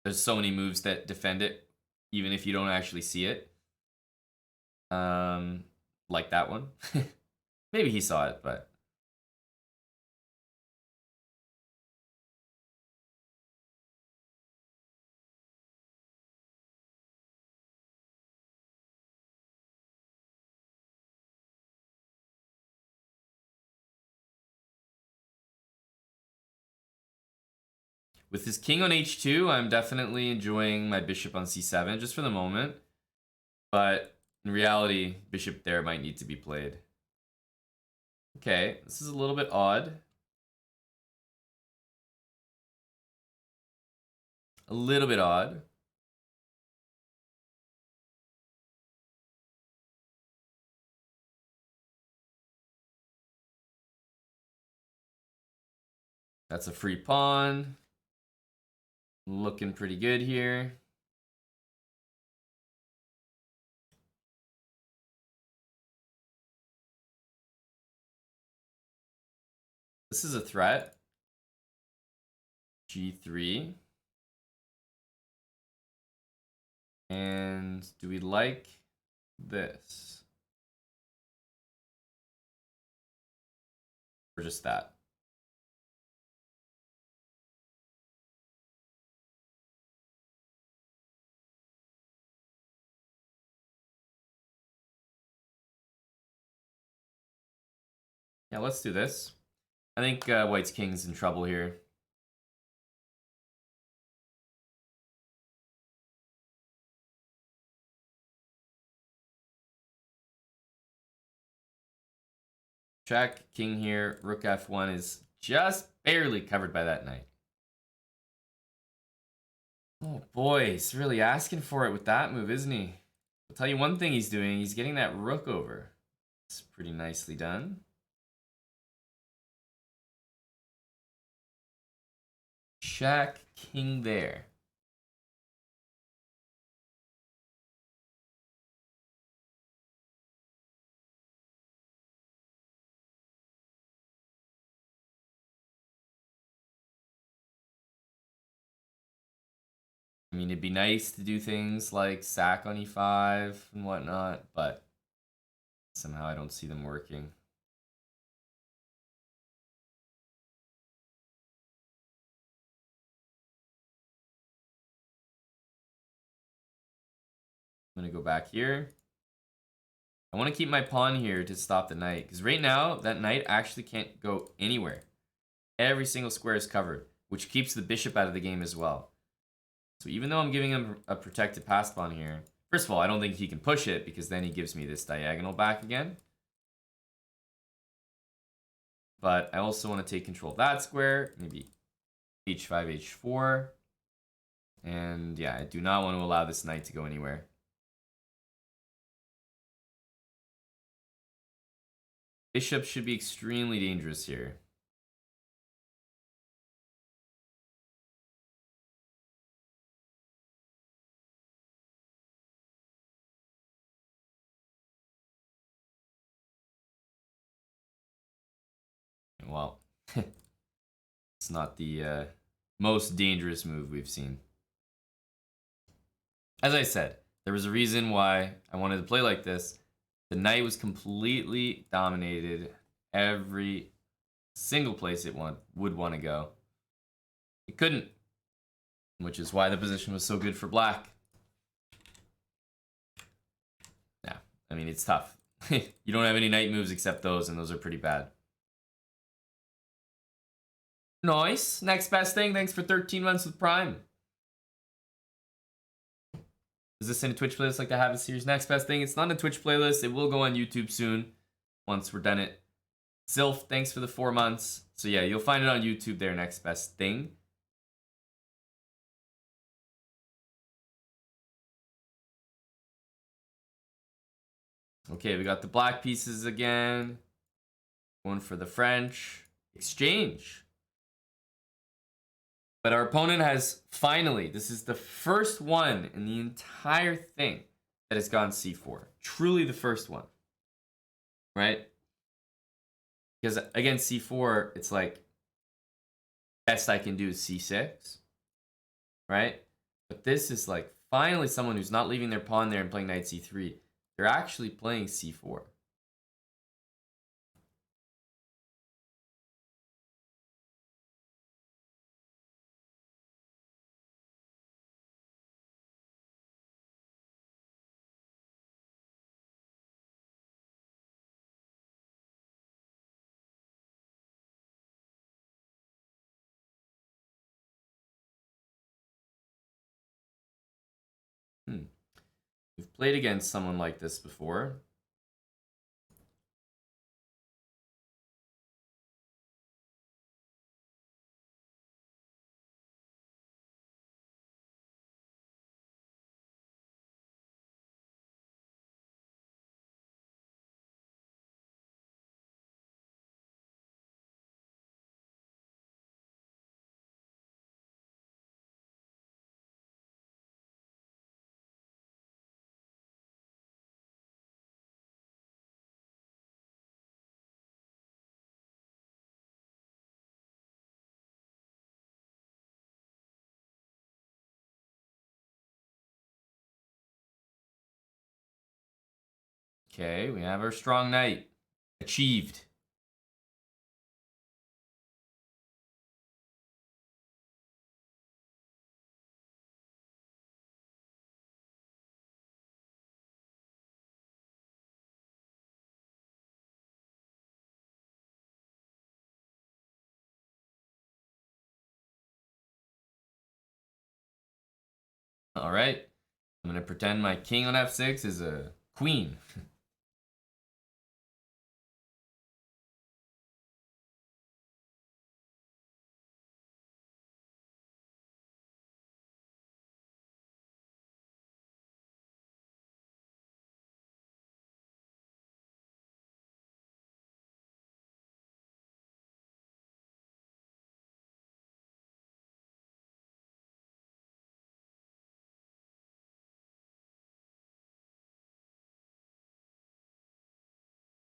There's so many moves that defend it, even if you don't actually see it. Like that one. Maybe he saw it, but... With his king on h2, I'm definitely enjoying my bishop on c7, just for the moment. But in reality, bishop there might need to be played. Okay, this is a little bit odd. A little bit odd. That's a free pawn. Looking pretty good here. This is a threat. G3. And do we like this? Or just that? Yeah, let's do this. I think White's king's in trouble here. Check, king here. Rook f1 is just barely covered by that knight. Oh boy, he's really asking for it with that move, isn't he? I'll tell you one thing he's doing. He's getting that rook over. It's pretty nicely done. Check, king there. I mean, it'd be nice to do things like sack on e5 and whatnot, but somehow I don't see them working. I'm going to go back here. I want to keep my pawn here to stop the knight, because right now, that knight actually can't go anywhere. Every single square is covered, which keeps the bishop out of the game as well. So even though I'm giving him a protected pass pawn here, first of all, I don't think he can push it, because then he gives me this diagonal back again. But I also want to take control of that square, maybe h5, h4. And yeah, I do not want to allow this knight to go anywhere. Bishop should be extremely dangerous here. Well, it's not the most dangerous move we've seen. As I said, there was a reason why I wanted to play like this. The knight was completely dominated every single place it would want to go. It couldn't, which is why the position was so good for black. Yeah, I mean, it's tough. You don't have any knight moves except those, and those are pretty bad. Nice. Next best thing. Thanks for 13 months with Prime. Is this in a Twitch playlist like the Habit series? Next best thing. It's not a Twitch playlist. It will go on YouTube soon once we're done it. Sylph, thanks for the 4 months. So yeah, you'll find it on YouTube there, next best thing. Okay, we got the black pieces again. Going for the French. Exchange. But our opponent has finally, this is the first one in the entire thing that has gone c4. Truly the first one. Right? Because against c4, it's like, best I can do is c6. Right? But this is like finally someone who's not leaving their pawn there and playing knight c3. They're actually playing c4. We've played against someone like this before. Okay, we have our strong knight. Achieved. All right. I'm going to pretend my king on f6 is a queen.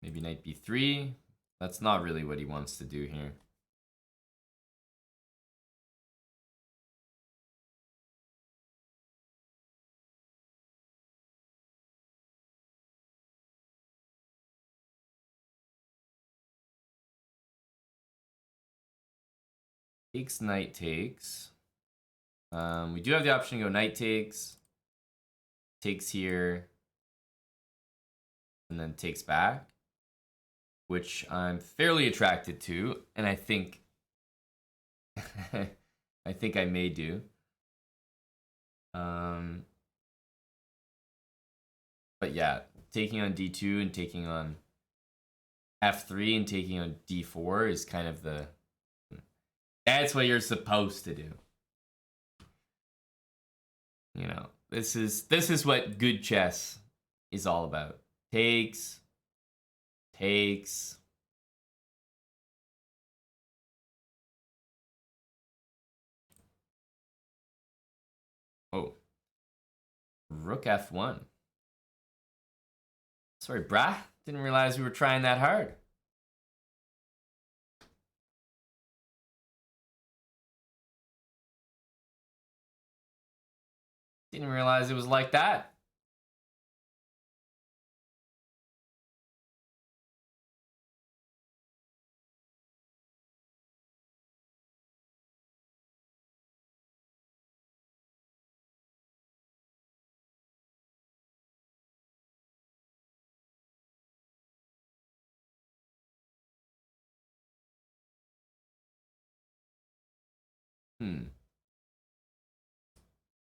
Maybe knight b3. That's not really what he wants to do here. Takes, knight takes. We do have the option to go knight takes. Takes here. And then takes back. Which I'm fairly attracted to. And I think... I think I may do. But yeah, taking on d2 and taking on f3 and taking on d4 is kind of the... That's what you're supposed to do. You know, this is what good chess is all about. Takes. Oh. Rook f1. Sorry, brah. Didn't realize we were trying that hard. Didn't realize it was like that.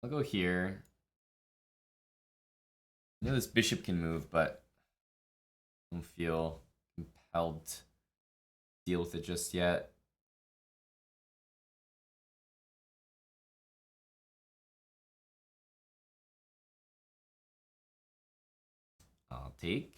I'll go here. I know this bishop can move, but I don't feel compelled to deal with it just yet. I'll take.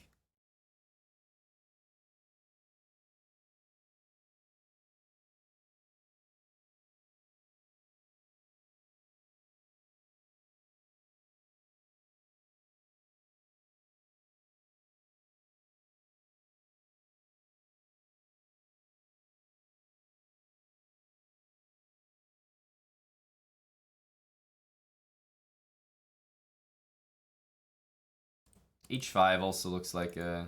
H5 also looks like a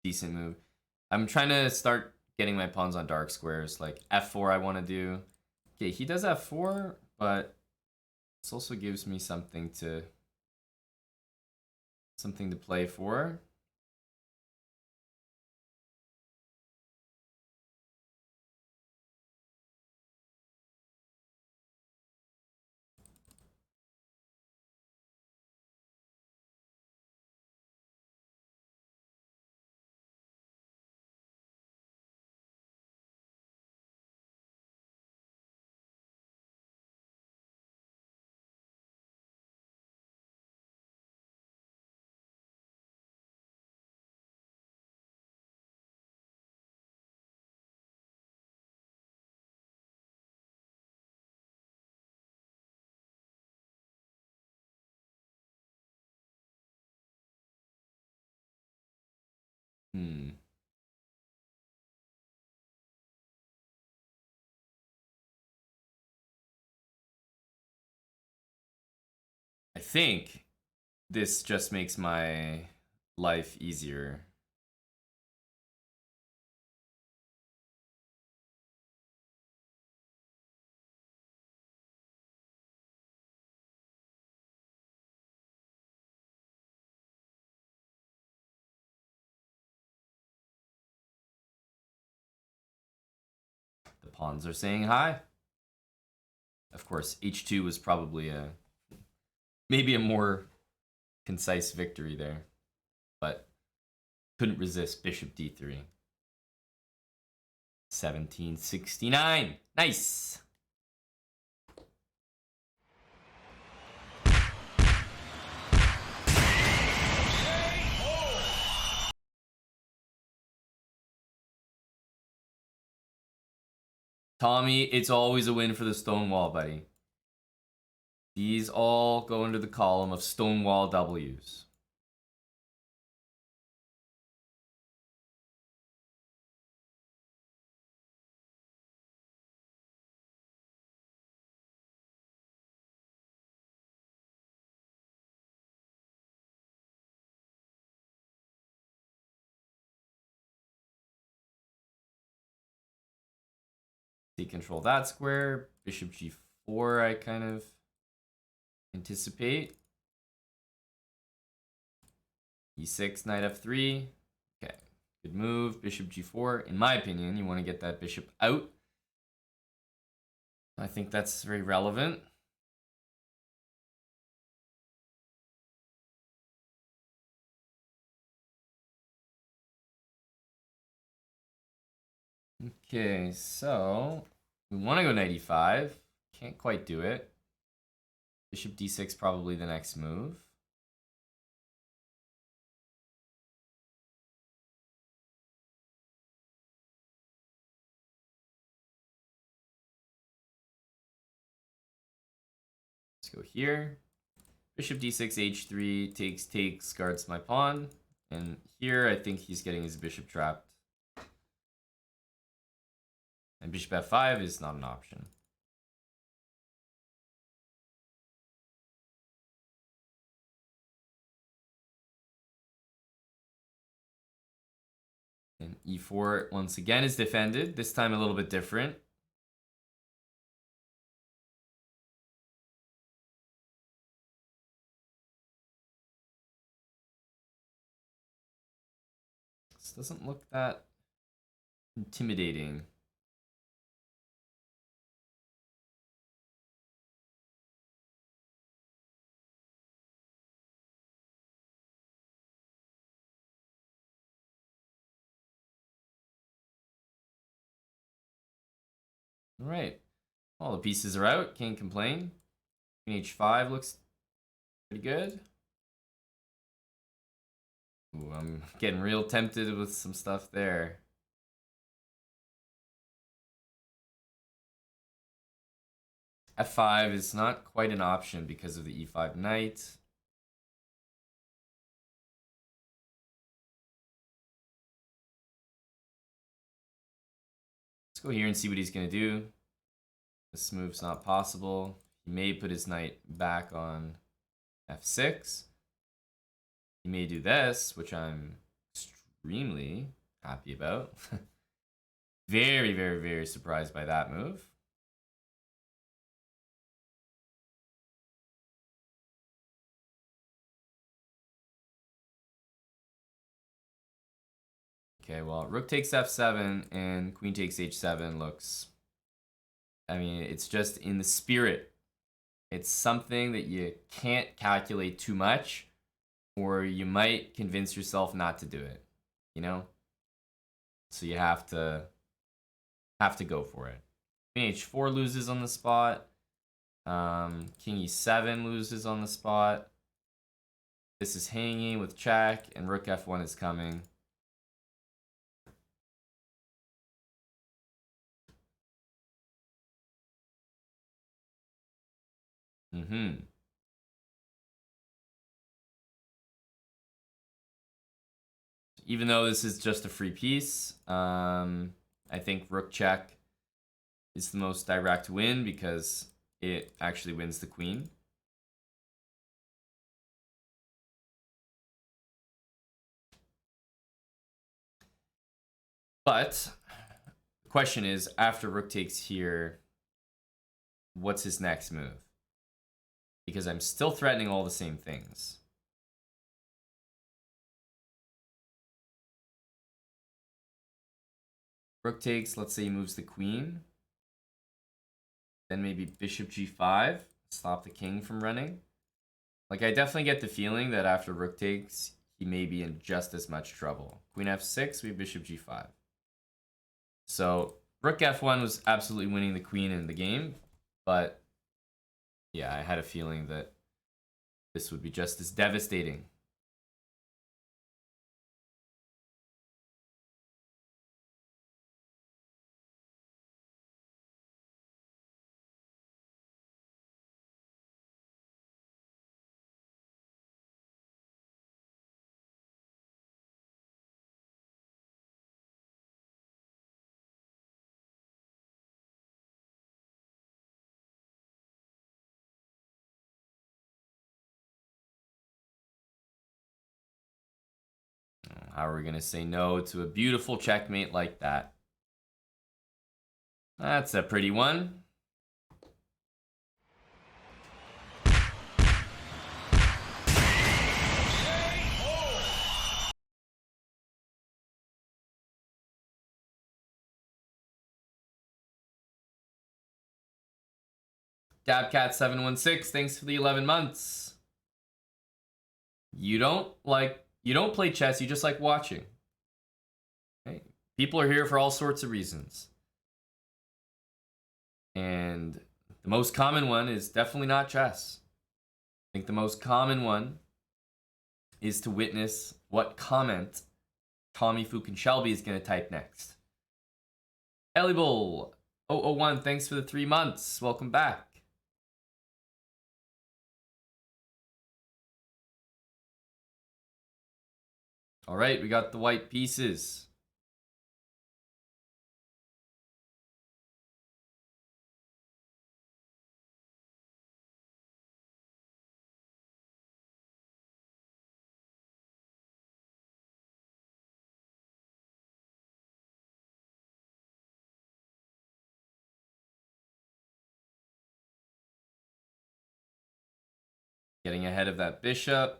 decent move. I'm trying to start getting my pawns on dark squares. Like f4 I want to do. Okay, he does f4, but this also gives me something to play for. I think this just makes my life easier. The pawns are saying hi. Of course, h2 was probably maybe a more concise victory there, but couldn't resist bishop d3. 1769. Nice. Tommy, it's always a win for the Stonewall, buddy. These all go into the column of Stonewall W's. take control of that square. Bishop g4, I kind of anticipate. e6, knight f3. Okay, good move. Bishop g4. In my opinion, you want to get that bishop out. I think that's very relevant. Okay, so we want to go knight e5. Can't quite do it. Bishop d6 probably the next move. Let's go here. Bishop d6, h3, takes, guards my pawn. And here I think he's getting his bishop trapped. And bishop f5 is not an option. And e4 once again is defended, this time a little bit different. This doesn't look that intimidating. All right, all the pieces are out, can't complain. Queen h5 looks pretty good. Ooh, I'm getting real tempted with some stuff there. f5 is not quite an option because of the e5 knight. Let's go here and see what he's going to do. This move's not possible. He may put his knight back on f6. He may do this, which I'm extremely happy about. Very, very, very surprised by that move. Okay, well, rook takes f7 and queen takes h7 looks... I mean, it's just in the spirit. It's something that you can't calculate too much, or you might convince yourself not to do it, you know? So you have to go for it. Queen h4 loses on the spot. King e7 loses on the spot. This is hanging with check, and rook f1 is coming. Even though this is just a free piece, I think rook check is the most direct win because it actually wins the queen. But the question is, after rook takes here, what's his next move? Because I'm still threatening all the same things. Rook takes, let's say he moves the queen. Then maybe bishop g5, stop the king from running. Like, I definitely get the feeling that after rook takes, he may be in just as much trouble. Queen f6, we have bishop g5. So rook f1 was absolutely winning the queen in the game, but yeah, I had a feeling that this would be just as devastating. How are we going to say no to a beautiful checkmate like that? That's a pretty one. Dabcat716, thanks for the 11 months. You don't play chess, you just like watching. Okay? People are here for all sorts of reasons. And the most common one is definitely not chess. I think the most common one is to witness what comment Tommy Fukin Shelby is going to type next. Ellie Bull 001, thanks for the 3 months. Welcome back. All right, we got the white pieces. Getting ahead of that bishop.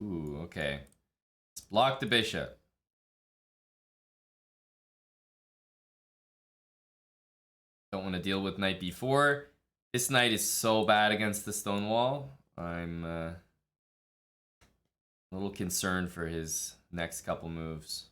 Ooh, okay. Let's block the bishop. Don't want to deal with knight b4. This knight is so bad against the Stonewall. I'm a little concerned for his next couple moves.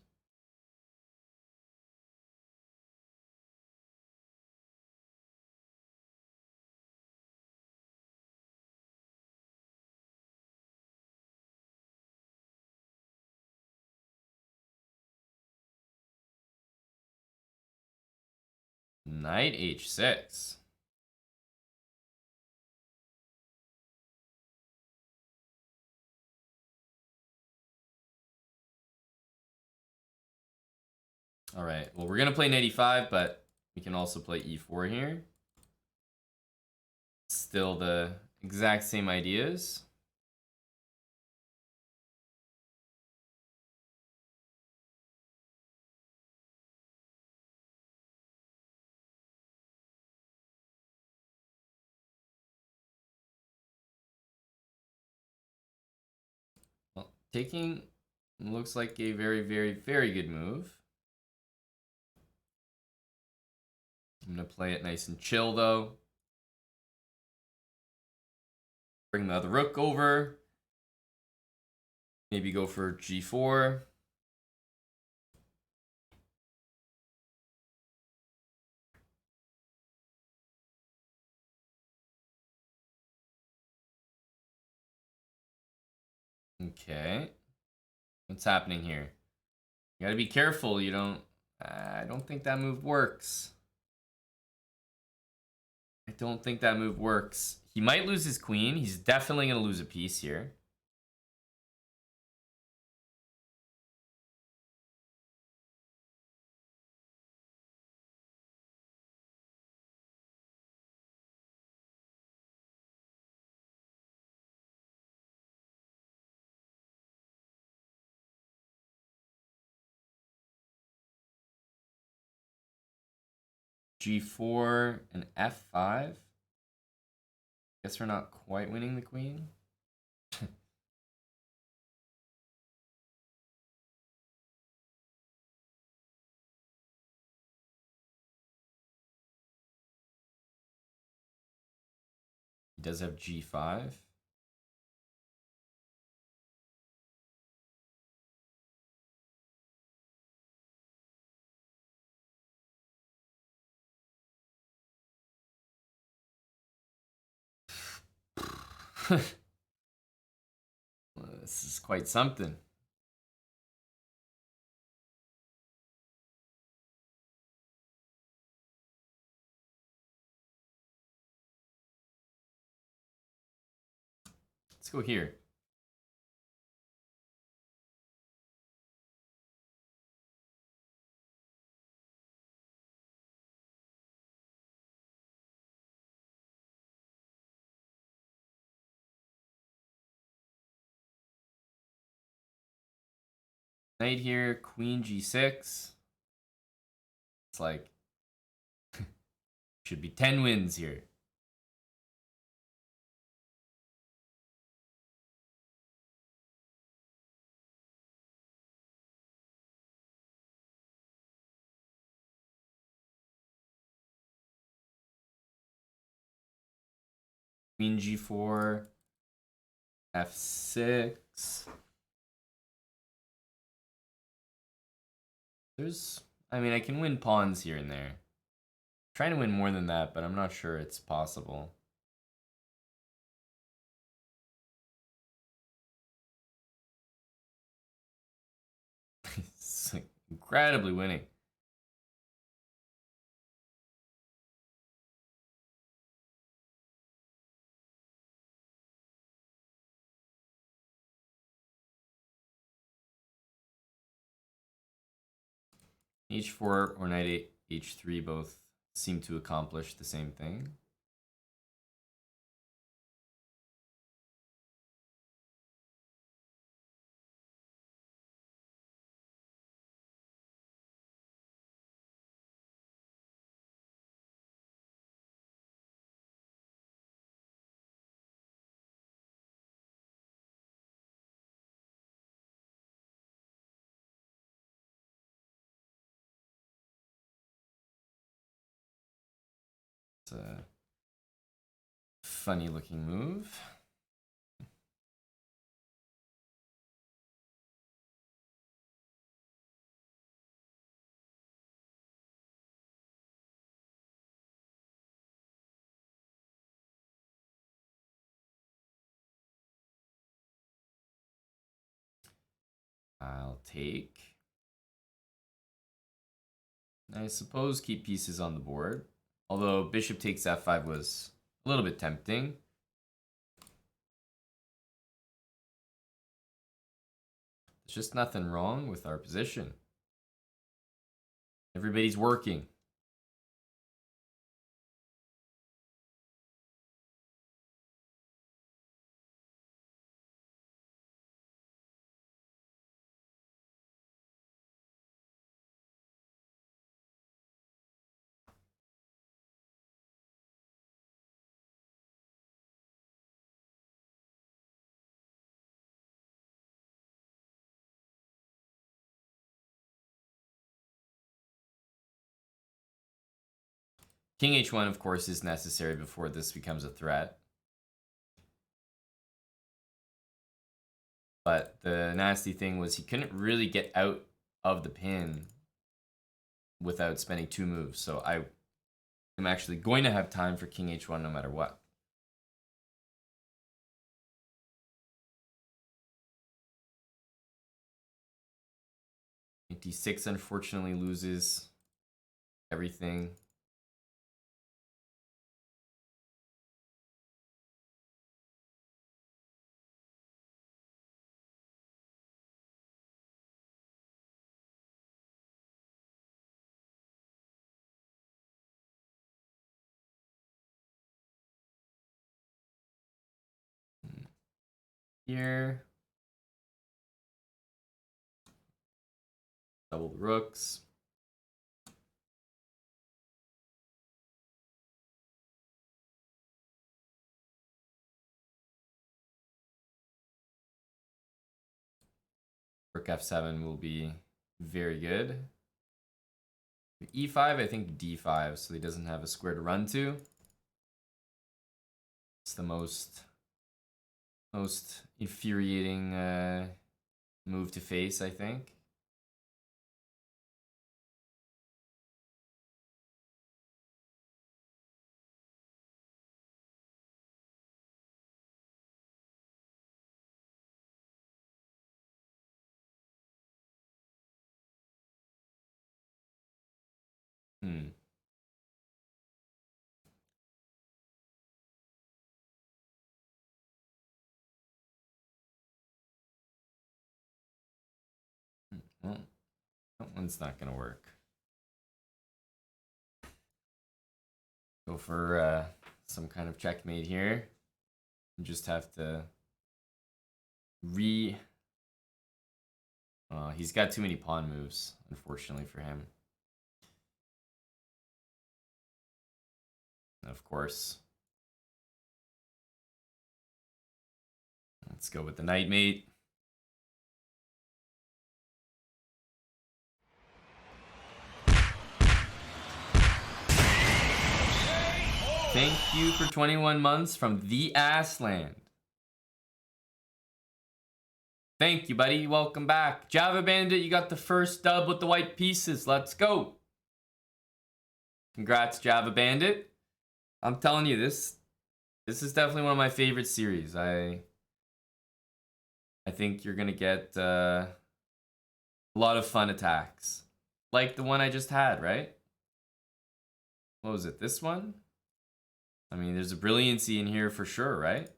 Knight h6. All right, well, we're going to play knight e5, but we can also play e4 here. Still the exact same ideas. Well, taking looks like a very, very, very good move. I'm going to play it nice and chill, though. Bring the other rook over. Maybe go for g4. Okay. What's happening here? You gotta be careful. You don't... I don't think that move works. I don't think that move works. He might lose his queen. He's definitely gonna lose a piece here. G4 and F5. Guess we're not quite winning the queen. He does have G5. Well, this is quite something. Let's go here. Knight here, queen g6. It's like, should be 10 wins here. Queen g4, f6. I mean, I can win pawns here and there. Trying to win more than that, but I'm not sure it's possible. It's like incredibly winning. H4 or knight h3 both seem to accomplish the same thing. It's a funny looking move. I'll take. I suppose keep pieces on the board. Although bishop takes f5 was a little bit tempting. There's just nothing wrong with our position. Everybody's working. King h1, of course, is necessary before this becomes a threat. But the nasty thing was he couldn't really get out of the pin without spending 2 moves. So I am actually going to have time for king h1 no matter what. d6 unfortunately loses everything. Here. Double the rooks. Rook f7 will be very good. e5, I think d5, so he doesn't have a square to run to. It's the most infuriating move to face, I think. Well, that one's not going to work. Go for some kind of checkmate here. You just have to he's got too many pawn moves, unfortunately for him. And of course. Let's go with the knight mate. Thank you for 21 months from the Assland. Thank you, buddy. Welcome back. Java Bandit, you got the first dub with the white pieces. Let's go. Congrats, Java Bandit. I'm telling you, this is definitely one of my favorite series. I think you're going to get a lot of fun attacks. Like the one I just had, right? What was it? This one? I mean, there's a brilliancy in here for sure, right?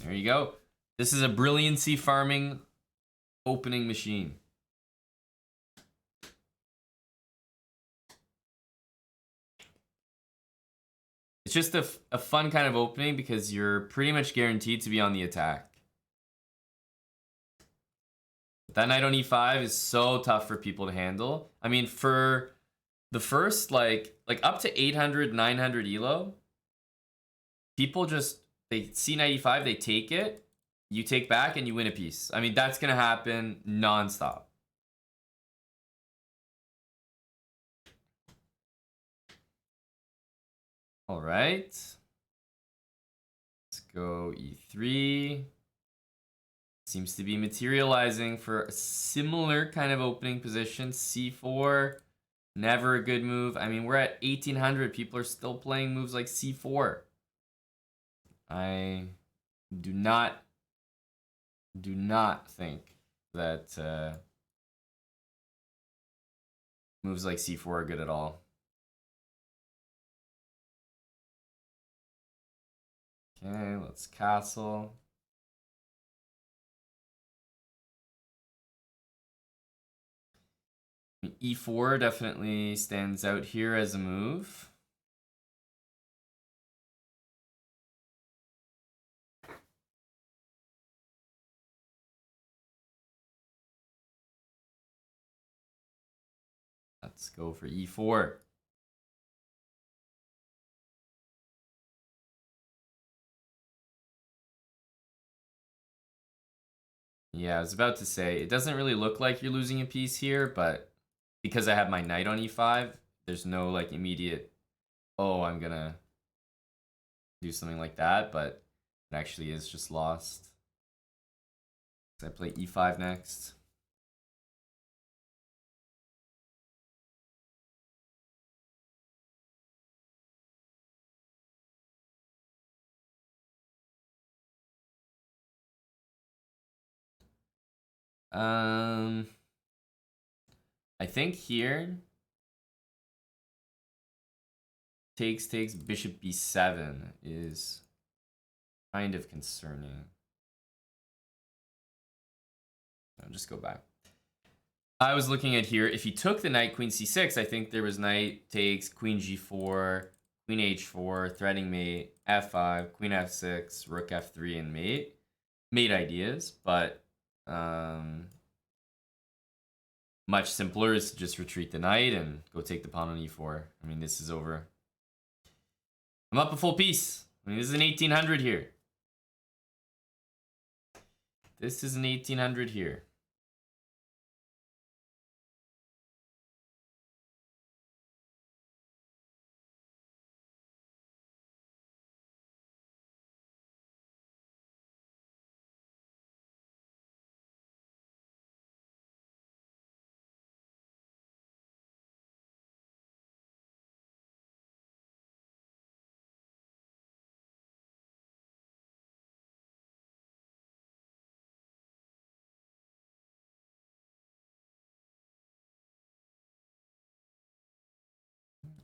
There you go. This is a brilliancy farming opening machine. It's just a fun kind of opening because you're pretty much guaranteed to be on the attack. But that knight on e5 is so tough for people to handle. I mean, for the first, like up to 800, 900 elo, people just, they see knight e5, they take it, you take back, and you win a piece. I mean, that's going to happen nonstop. All right. Let's go e3. Seems to be materializing for a similar kind of opening position. c4, never a good move. I mean, we're at 1800. People are still playing moves like c4. I do not think that moves like c4 are good at all. Okay, let's castle. E4 definitely stands out here as a move. Let's go for e4. Yeah, I was about to say, it doesn't really look like you're losing a piece here, but because I have my knight on e5, there's no like immediate, oh, I'm gonna do something like that, but it actually is just lost. So I play e5 next. I think here takes bishop b7 is kind of concerning. I'll just go back. I was looking at here, if he took the knight queen c6, I think there was knight takes queen g4, queen h4, threatening mate, f5, queen f6, rook f3, and mate. Mate ideas, but much simpler is to just retreat the knight and go take the pawn on e4. I mean, this is over. I'm up a full piece. I mean, this is an 1800 here. This is an 1800 here.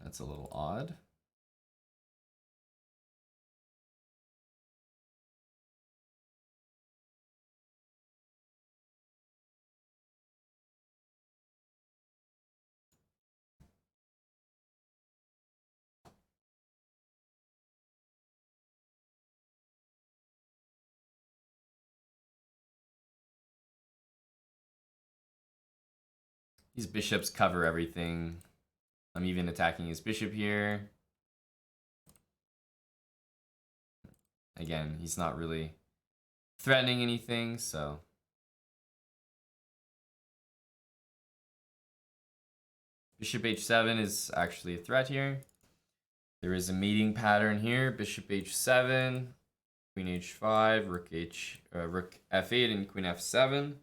That's a little odd. These bishops cover everything. I'm even attacking his bishop here. Again, he's not really threatening anything, so. Bishop h7 is actually a threat here. There is a mating pattern here. Bishop h7, queen h5, rook f8, and queen f7.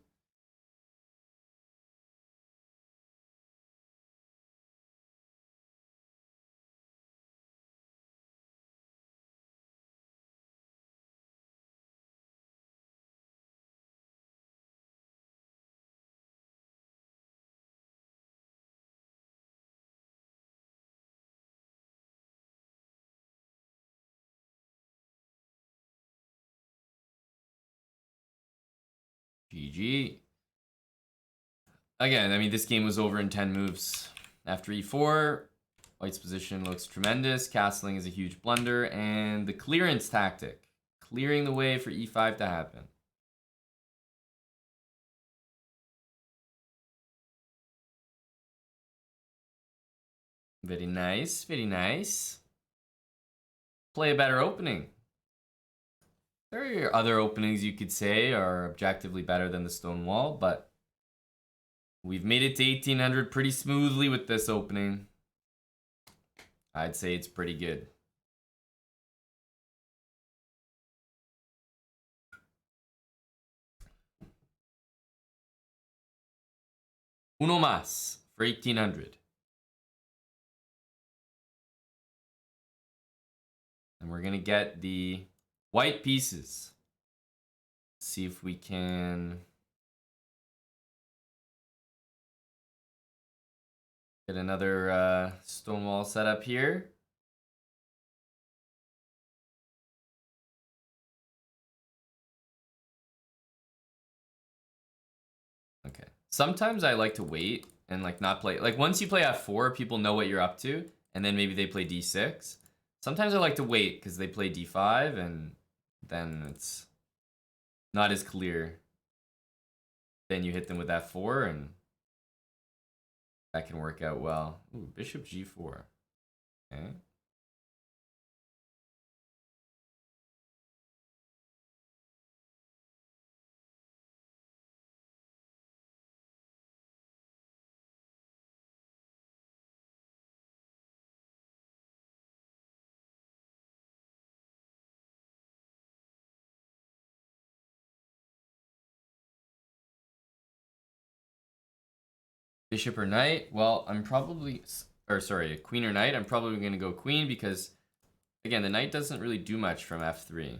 GG. Again, I mean, this game was over in 10 moves. After e4, White's position looks tremendous. Castling is a huge blunder. And the clearance tactic. Clearing the way for e5 to happen. Very nice, very nice. Play a better opening. There are other openings you could say are objectively better than the Stonewall, but we've made it to 1800 pretty smoothly with this opening. I'd say it's pretty good. Uno más for 1800. And we're going to get the white pieces. See if we can get another Stonewall setup here. Okay. Sometimes I like to wait and like not play. Like once you play f4, people know what you're up to, and then maybe they play d6. Sometimes I like to wait because they play d5, and then it's not as clear. Then you hit them with f4, and that can work out well. Ooh, bishop g4. Okay. Bishop or knight? Well, I'm probably, or sorry, queen or knight. I'm probably going to go queen because, again, the knight doesn't really do much from f3.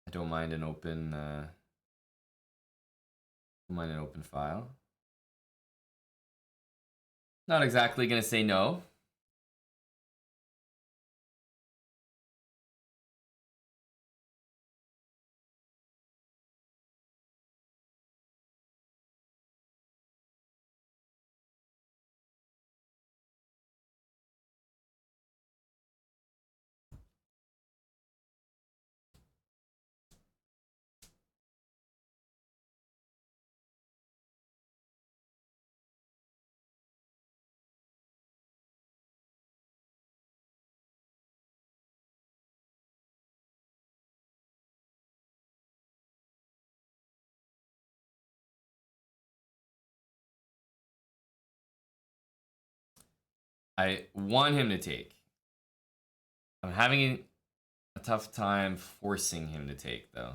I don't mind an open, file. Not exactly going to say no. I want him to take. I'm having a tough time forcing him to take, though.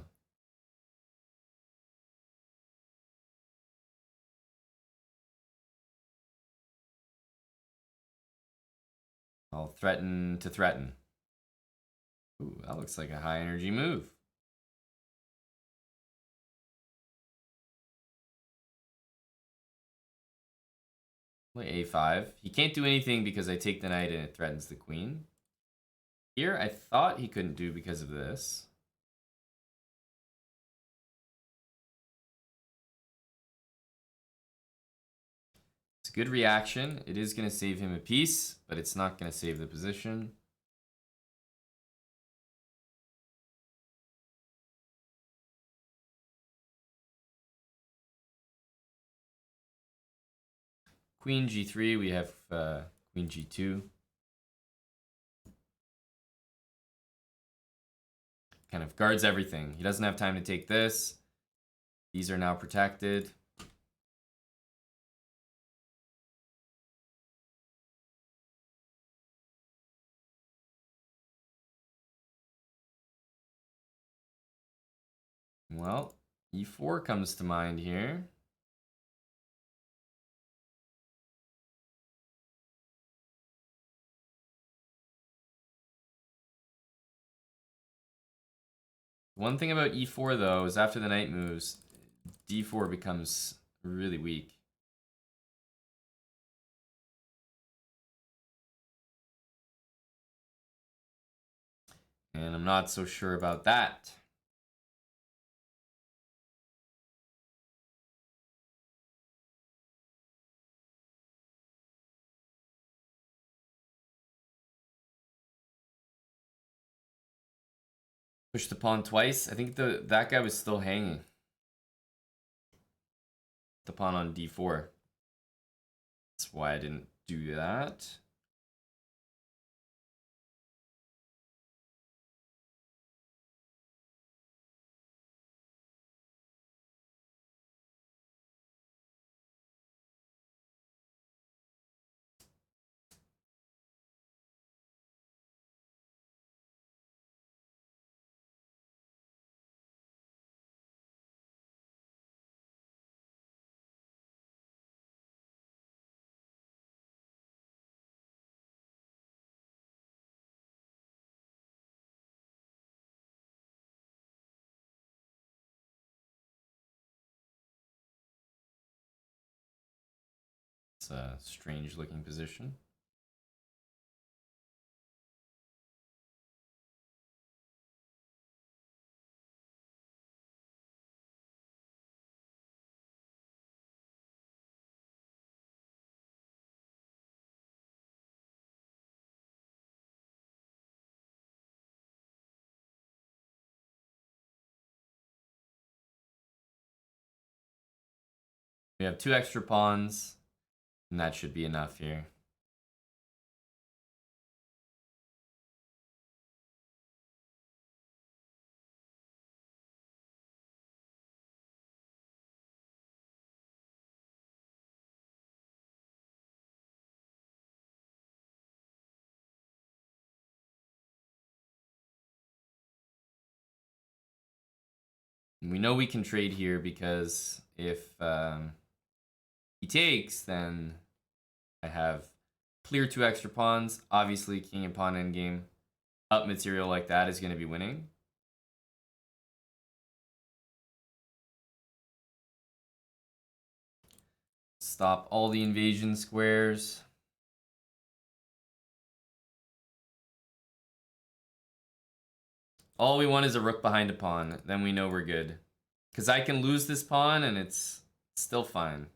I'll threaten to threaten. Ooh, that looks like a high energy move. Play a5. He can't do anything because I take the knight and it threatens the queen. Here, I thought he couldn't do because of this. It's a good reaction. It is going to save him a piece, but it's not going to save the position. Queen G3, we have Queen G2. Kind of guards everything. He doesn't have time to take this. These are now protected. Well, E4 comes to mind here. One thing about E4 though is after the knight moves, D4 becomes really weak. And I'm not so sure about that. Push the pawn twice. I think that guy was still hanging. The pawn on D4. That's why I didn't do that. It's a strange looking position. We have 2 extra pawns, and that should be enough here. And we know we can trade here because if he takes, then I have clear 2 extra pawns. Obviously, king and pawn endgame up material like that is going to be winning. Stop all the invasion squares. All we want is a rook behind a pawn. Then we know we're good. Because I can lose this pawn and it's still fine.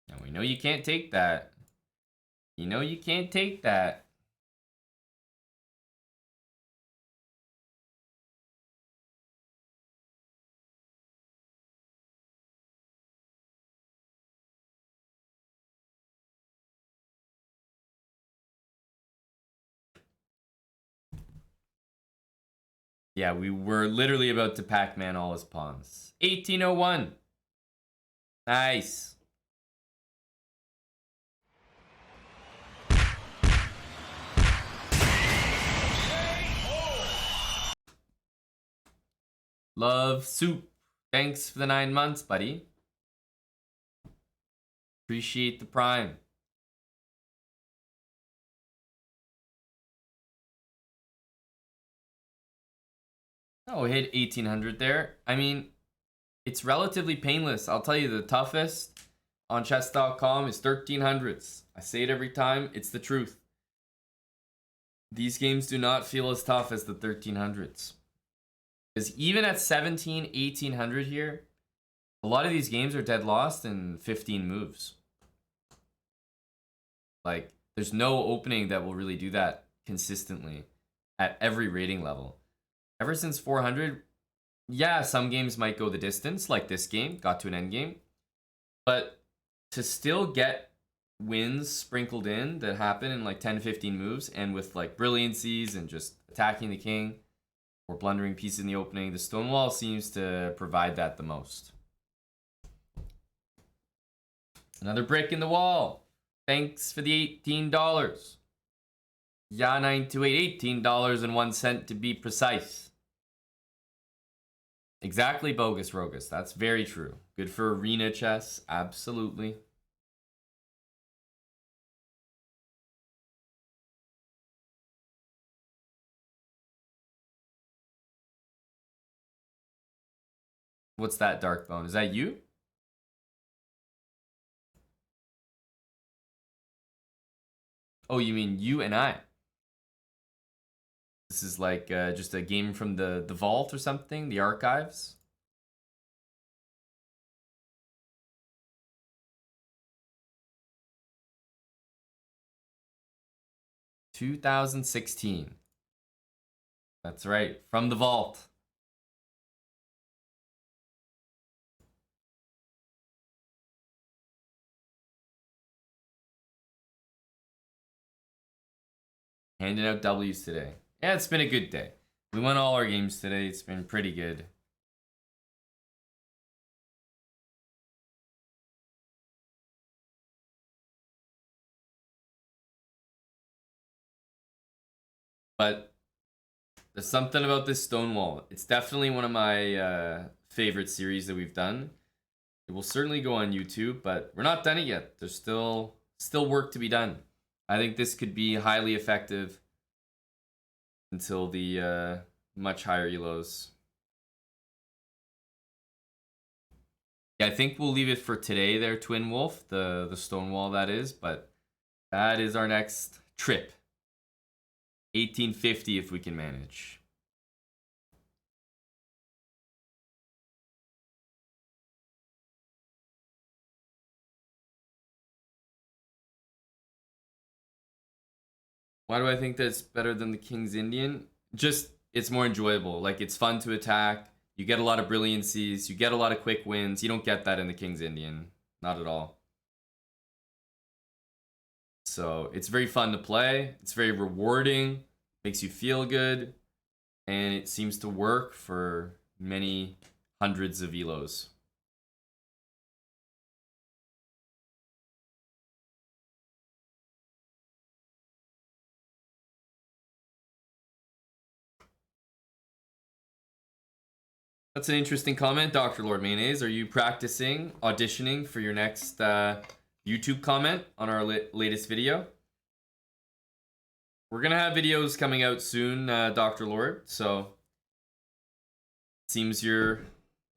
And we know you can't take that. You know you can't take that. Yeah, we were literally about to Pac-Man all his pawns. 1801. Nice. Love Soup. Thanks for the 9 months, buddy. Appreciate the prime. Oh, hit 1800 there. I mean, it's relatively painless. I'll tell you, the toughest on chess.com is 1300s. I say it every time. It's the truth. These games do not feel as tough as the 1300s. Because even at 17, 1800 here, a lot of these games are dead lost in 15 moves. Like, there's no opening that will really do that consistently at every rating level. Ever since 400, yeah, some games might go the distance, like this game, got to an end game. But to still get wins sprinkled in that happen in like 10 to 15 moves, and with like brilliancies and just attacking the king or blundering pieces in the opening, the Stonewall seems to provide that the most. Another brick in the wall. Thanks for the $18. Yeah, 928, $18.01 to be precise. Exactly, Bogus Rogus. That's very true. Good for arena chess. Absolutely. What's that, Darkbone? Is that you? Oh, you mean you and I? This is like just a game from the vault or something? The archives? $2016. That's right. From the vault. Handing out W's today. Yeah, it's been a good day. We won all our games today. It's been pretty good. But there's something about this Stonewall. It's definitely one of my favorite series that we've done. It will certainly go on YouTube, but we're not done it yet. There's still work to be done. I think this could be highly effective until the much higher elos. Yeah, I think we'll leave it for today there, Twin Wolf, the Stonewall that is, but that is our next trip. 1850 if we can manage. Why do I think that's better than the King's Indian? Just, it's more enjoyable. Like, it's fun to attack. You get a lot of brilliancies. You get a lot of quick wins. You don't get that in the King's Indian. Not at all. So, it's very fun to play. It's very rewarding. Makes you feel good. And it seems to work for many hundreds of elos. That's an interesting comment, Dr. Lord Mayonnaise. Are you practicing auditioning for your next YouTube comment on our latest video? We're gonna have videos coming out soon, Dr. Lord, so it seems you're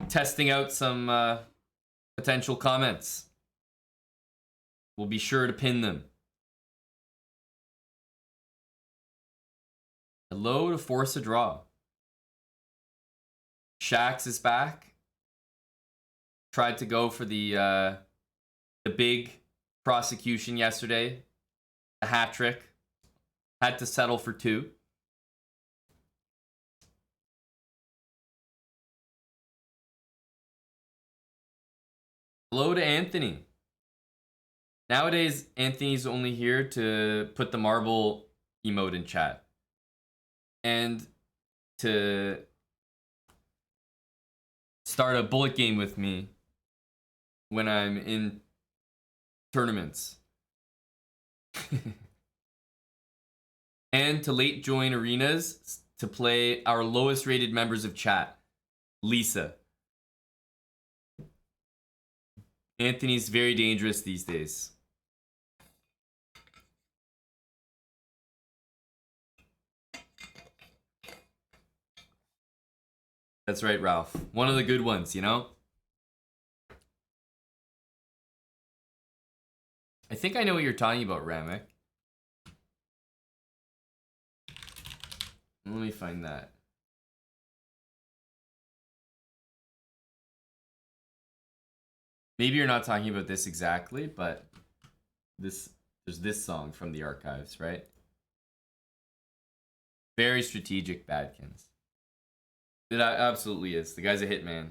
testing out some potential comments. We'll be sure to pin them. Hello to force a draw. Shax is back. Tried to go for the big prosecution yesterday. A hat trick. Had to settle for 2. Hello to Anthony. Nowadays, Anthony's only here to put the marble emote in chat. And to start a bullet game with me when I'm in tournaments. And to late join arenas to play our lowest rated members of chat, Lisa. Anthony's very dangerous these days. That's right, Ralph. One of the good ones, you know? I think I know what you're talking about, Ramek. Let me find that. Maybe you're not talking about this exactly, but there's this song from the archives, right? Very strategic, Badkins. It absolutely is. The guy's a hitman.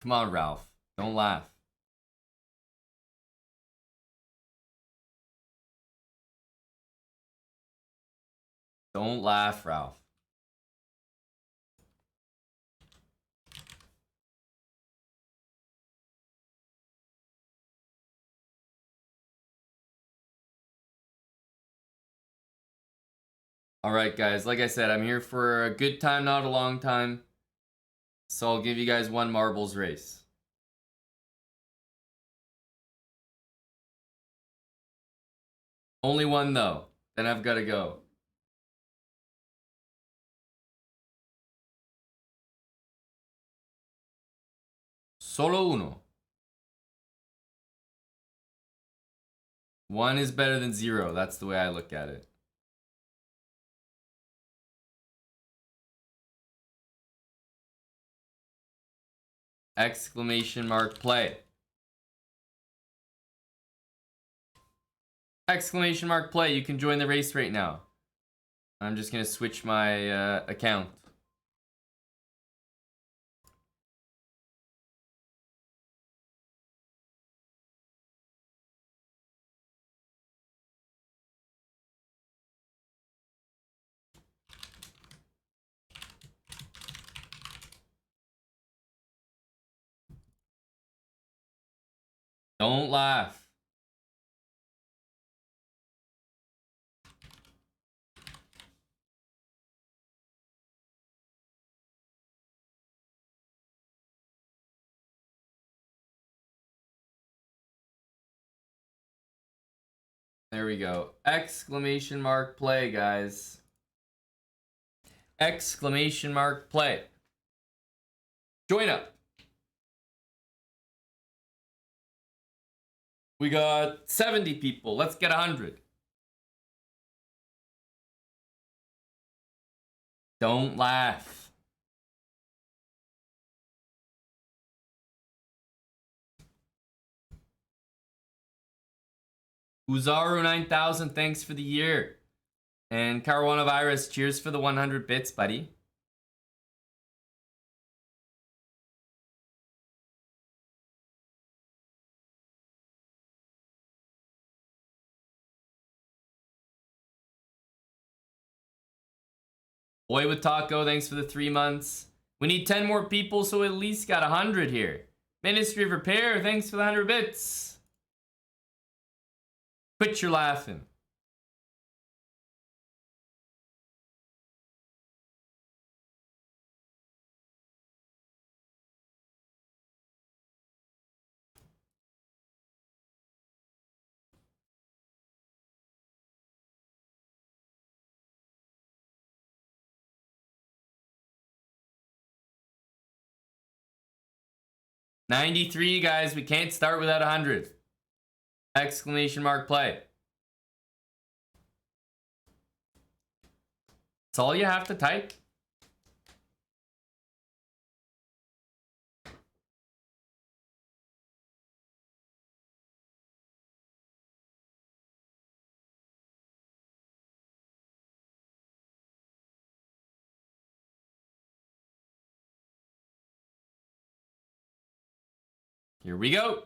Come on, Ralph. Don't laugh. Don't laugh, Ralph. All right, guys. Like I said, I'm here for a good time, not a long time. So I'll give you guys one marbles race. Only one, though. Then I've got to go. Solo uno. One is better than zero. That's the way I look at it. Exclamation mark play. Exclamation mark play. You can join the race right now. I'm just going to switch my account. Don't laugh. There we go. Exclamation mark play, guys. Exclamation mark play. Join up. We got 70 people. Let's get 100. Don't laugh. Uzaru 9000, thanks for the year. And Caruana Virus, cheers for the 100 bits, buddy. Boy with Taco, thanks for the 3 months. We need 10 more people, so at least got 100 here. Ministry of Repair, thanks for the 100 bits. Quit your laughing. $93, guys. We can't start without 100. Exclamation mark play. That's all you have to type. Here we go.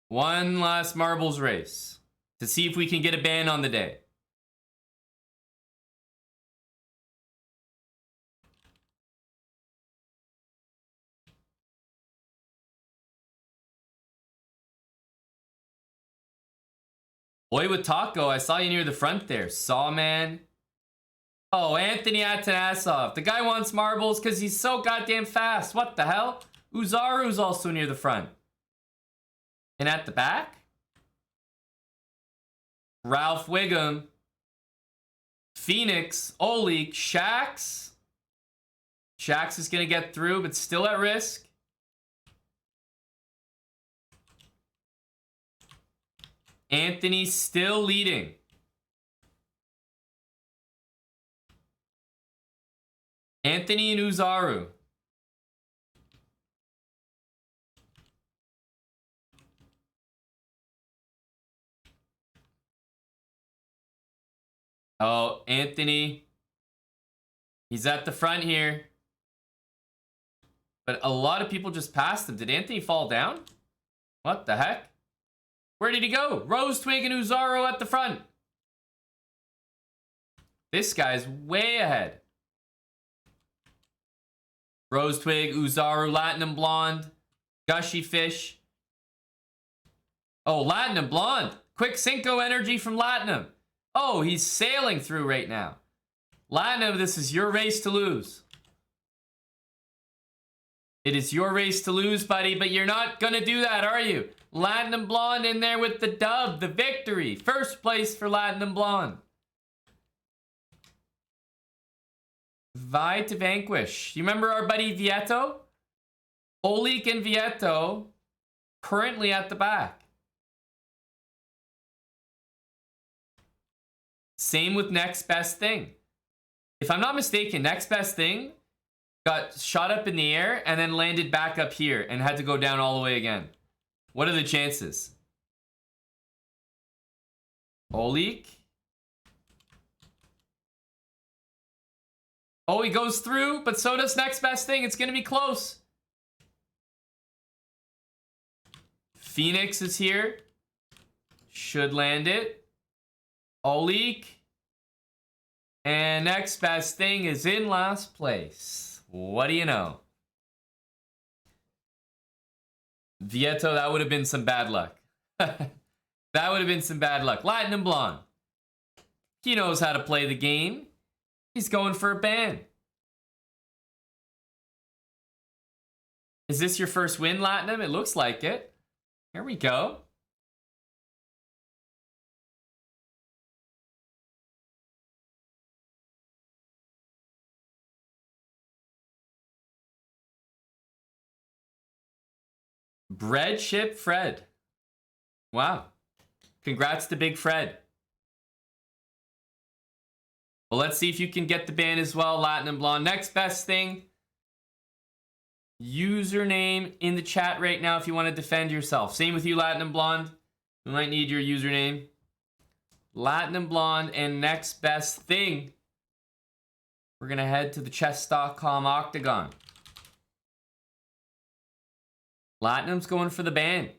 One last marbles race to see if we can get a ban on the day. Boy with Taco, I saw you near the front there. Sawman. Oh, Anthony Atanasov. The guy wants marbles because he's so goddamn fast. What the hell? Uzaru's also near the front. And at the back? Ralph Wiggum. Phoenix. Olik. Shax. Shax is going to get through, but still at risk. Anthony still leading. Anthony and Uzaru. Oh, Anthony. He's at the front here. But a lot of people just passed him. Did Anthony fall down? What the heck? Where did he go? Rose Twig and Uzaru at the front. This guy's way ahead. Rose Twig, Uzaru, Latinum Blonde, Gushy Fish. Oh, Latinum Blonde. Quick Cinco energy from Latinum. Oh, he's sailing through right now. Latinum, this is your race to lose. It is your race to lose, buddy, but you're not going to do that, are you? Latinum Blonde in there with the dub, the victory. First place for Latinum Blonde. Vi to vanquish. You remember our buddy Vieto? Olik and Vieto currently at the back. Same with Next Best Thing. If I'm not mistaken, Next Best Thing got shot up in the air and then landed back up here and had to go down all the way again. What are the chances? Olik. Oh, he goes through, but so does Next Best Thing. It's going to be close. Phoenix is here. Should land it. Olik. And Next Best Thing is in last place. What do you know? Vieto, that would have been some bad luck. That would have been some bad luck. Latinum Blonde. He knows how to play the game. He's going for a ban. Is this your first win, Latinum? It looks like it. Here we go. Breadship Fred. Wow. Congrats to Big Fred. Well, let's see if you can get the ban as well, Latinum Blonde. Next Best Thing. Username in the chat right now if you want to defend yourself. Same with you, Latinum Blonde. We might need your username. Latinum Blonde and Next Best Thing. We're going to head to the chess.com octagon. Latinum's going for the ban.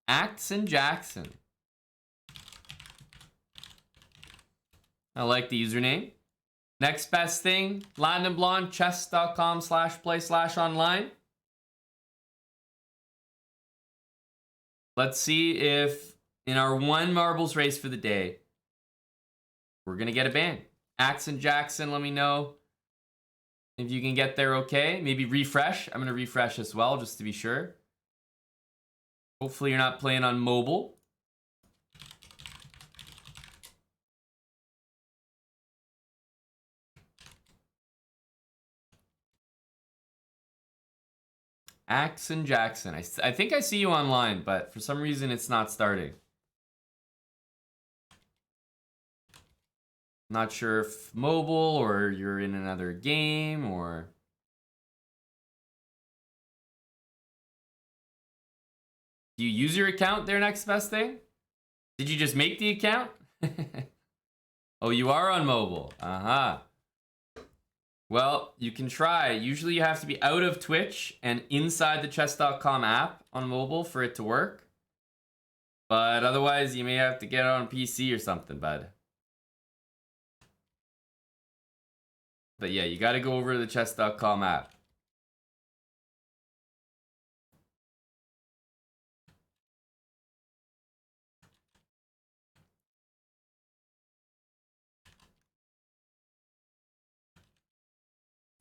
Axon Jackson. I like the username. Next Best Thing, Latinum Blonde, chess.com/play/online. Let's see if in our one marbles race for the day, we're going to get a ban. Axon Jackson, let me know if you can get there okay. Maybe refresh. I'm going to refresh as well, just to be sure. Hopefully you're not playing on mobile. Axon Jackson. I think I see you online, but for some reason it's not starting. Not sure if mobile or you're in another game or... Do you use your account there, Next Best Thing? Did you just make the account? Oh, you are on mobile. Uh-huh. Well, you can try. Usually you have to be out of Twitch and inside the chess.com app on mobile for it to work. But otherwise, you may have to get it on PC or something, bud. But yeah, you got to go over to the chess.com app.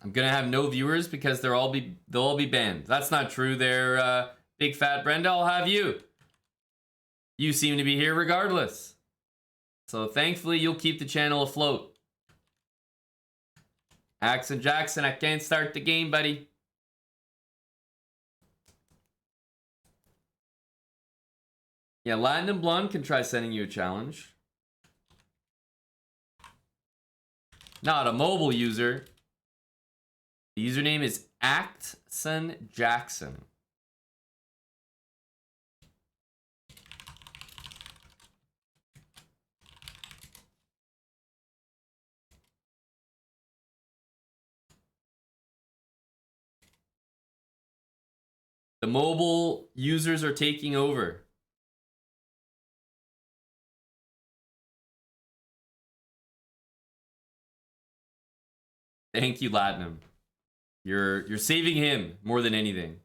I'm gonna have no viewers because they'll all be banned. That's not true. They're Big Fat Brenda. I'll have you. You seem to be here regardless. So thankfully, you'll keep the channel afloat. Axon Jackson, I can't start the game, buddy. Yeah, Latin and Blonde can try sending you a challenge. Not a mobile user. The username is Actson Jackson. The mobile users are taking over. Thank you, Latinum. You're saving him more than anything.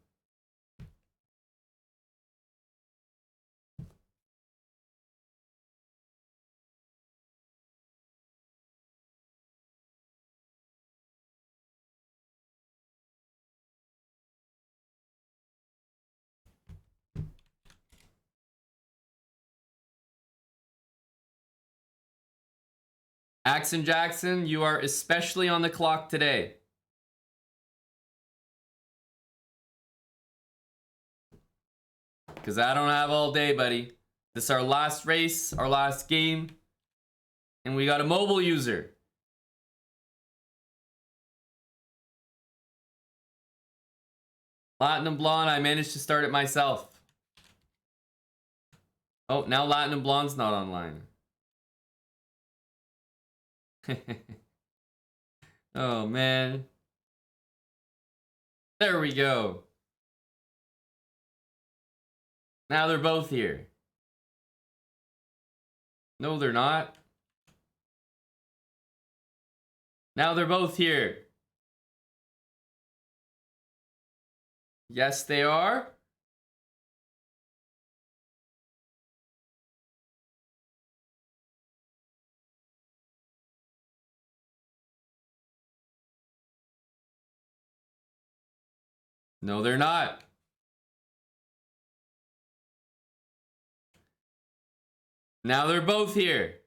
Axon Jackson, you are especially on the clock today. Because I don't have all day, buddy. This is our last race, our last game. And we got a mobile user. Latinum Blonde, I managed to start it myself. Oh, now Latinum Blonde's not online. Oh, man. There we go. Now they're both here. No, they're not. Now they're both here. Yes, they are. No, they're not. Now they're both here.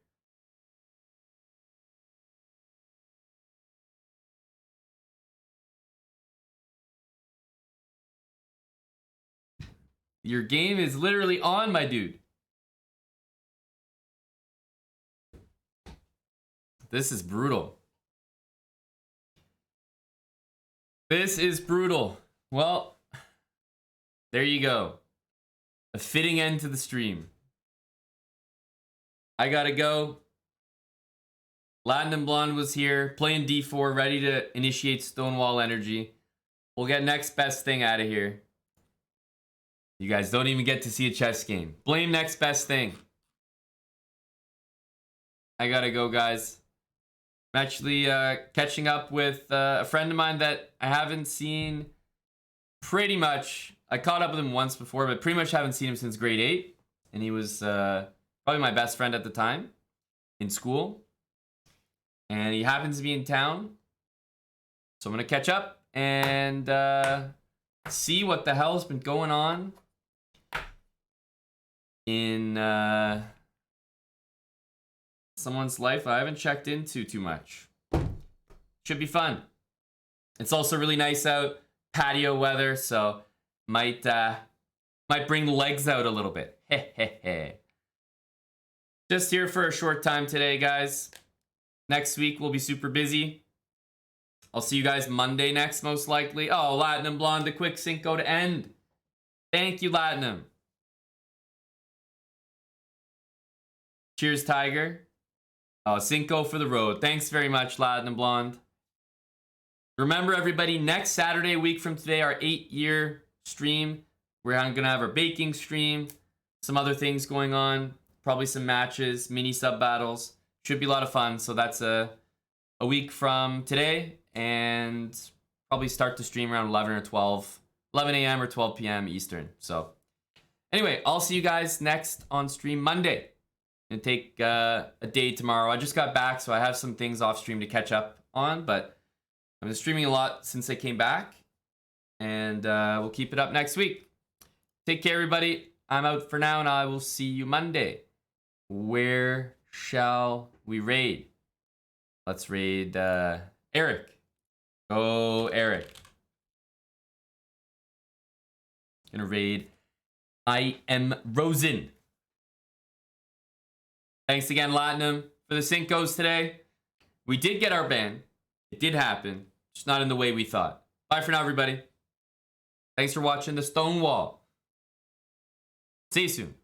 Your game is literally on, my dude. This is brutal. This is brutal. Well, there you go. A fitting end to the stream. I gotta go. Latin and Blonde was here, playing D4, ready to initiate Stonewall energy. We'll get next best thing out of here. You guys don't even get to see a chess game. Blame next best thing. I gotta go, guys. I'm actually catching up with a friend of mine that I haven't seen pretty much. I caught up with him once before, but pretty much haven't seen him since grade 8. And he was probably my best friend at the time in school. And he happens to be in town. So I'm going to catch up and see what the hell's been going on in someone's life I haven't checked into too much. Should be fun. It's also really nice out, patio weather, so might bring the legs out a little bit. Just here for a short time today, guys. Next week we'll be super busy. I'll see you guys Monday next, most likely. Oh, Latinum Blonde, the quick Cinco to end. Thank you, Latinum. Cheers, Tiger. Oh, Cinco for the road. Thanks very much, Latinum Blonde. Remember, everybody, next Saturday, a week from today, our 8-year stream. We're going to have our baking stream, some other things going on, probably some matches, mini sub battles. Should be a lot of fun. So that's a week from today, and probably start the stream around 11 or 12, 11 a.m. or 12 p.m. Eastern. So anyway, I'll see you guys next on stream Monday. And take a day tomorrow. I just got back, so I have some things off stream to catch up on, but I've been streaming a lot since I came back, and we'll keep it up next week. Take care, everybody. I'm out for now, and I will see you Monday. Where shall we raid? Let's raid Eric. Go, Eric. Gonna raid I Am Rosen. Thanks again, Latinum, for the Cincos today. We did get our ban. It did happen. Just not in the way we thought. Bye for now, everybody. Thanks for watching the Stonewall. See you soon.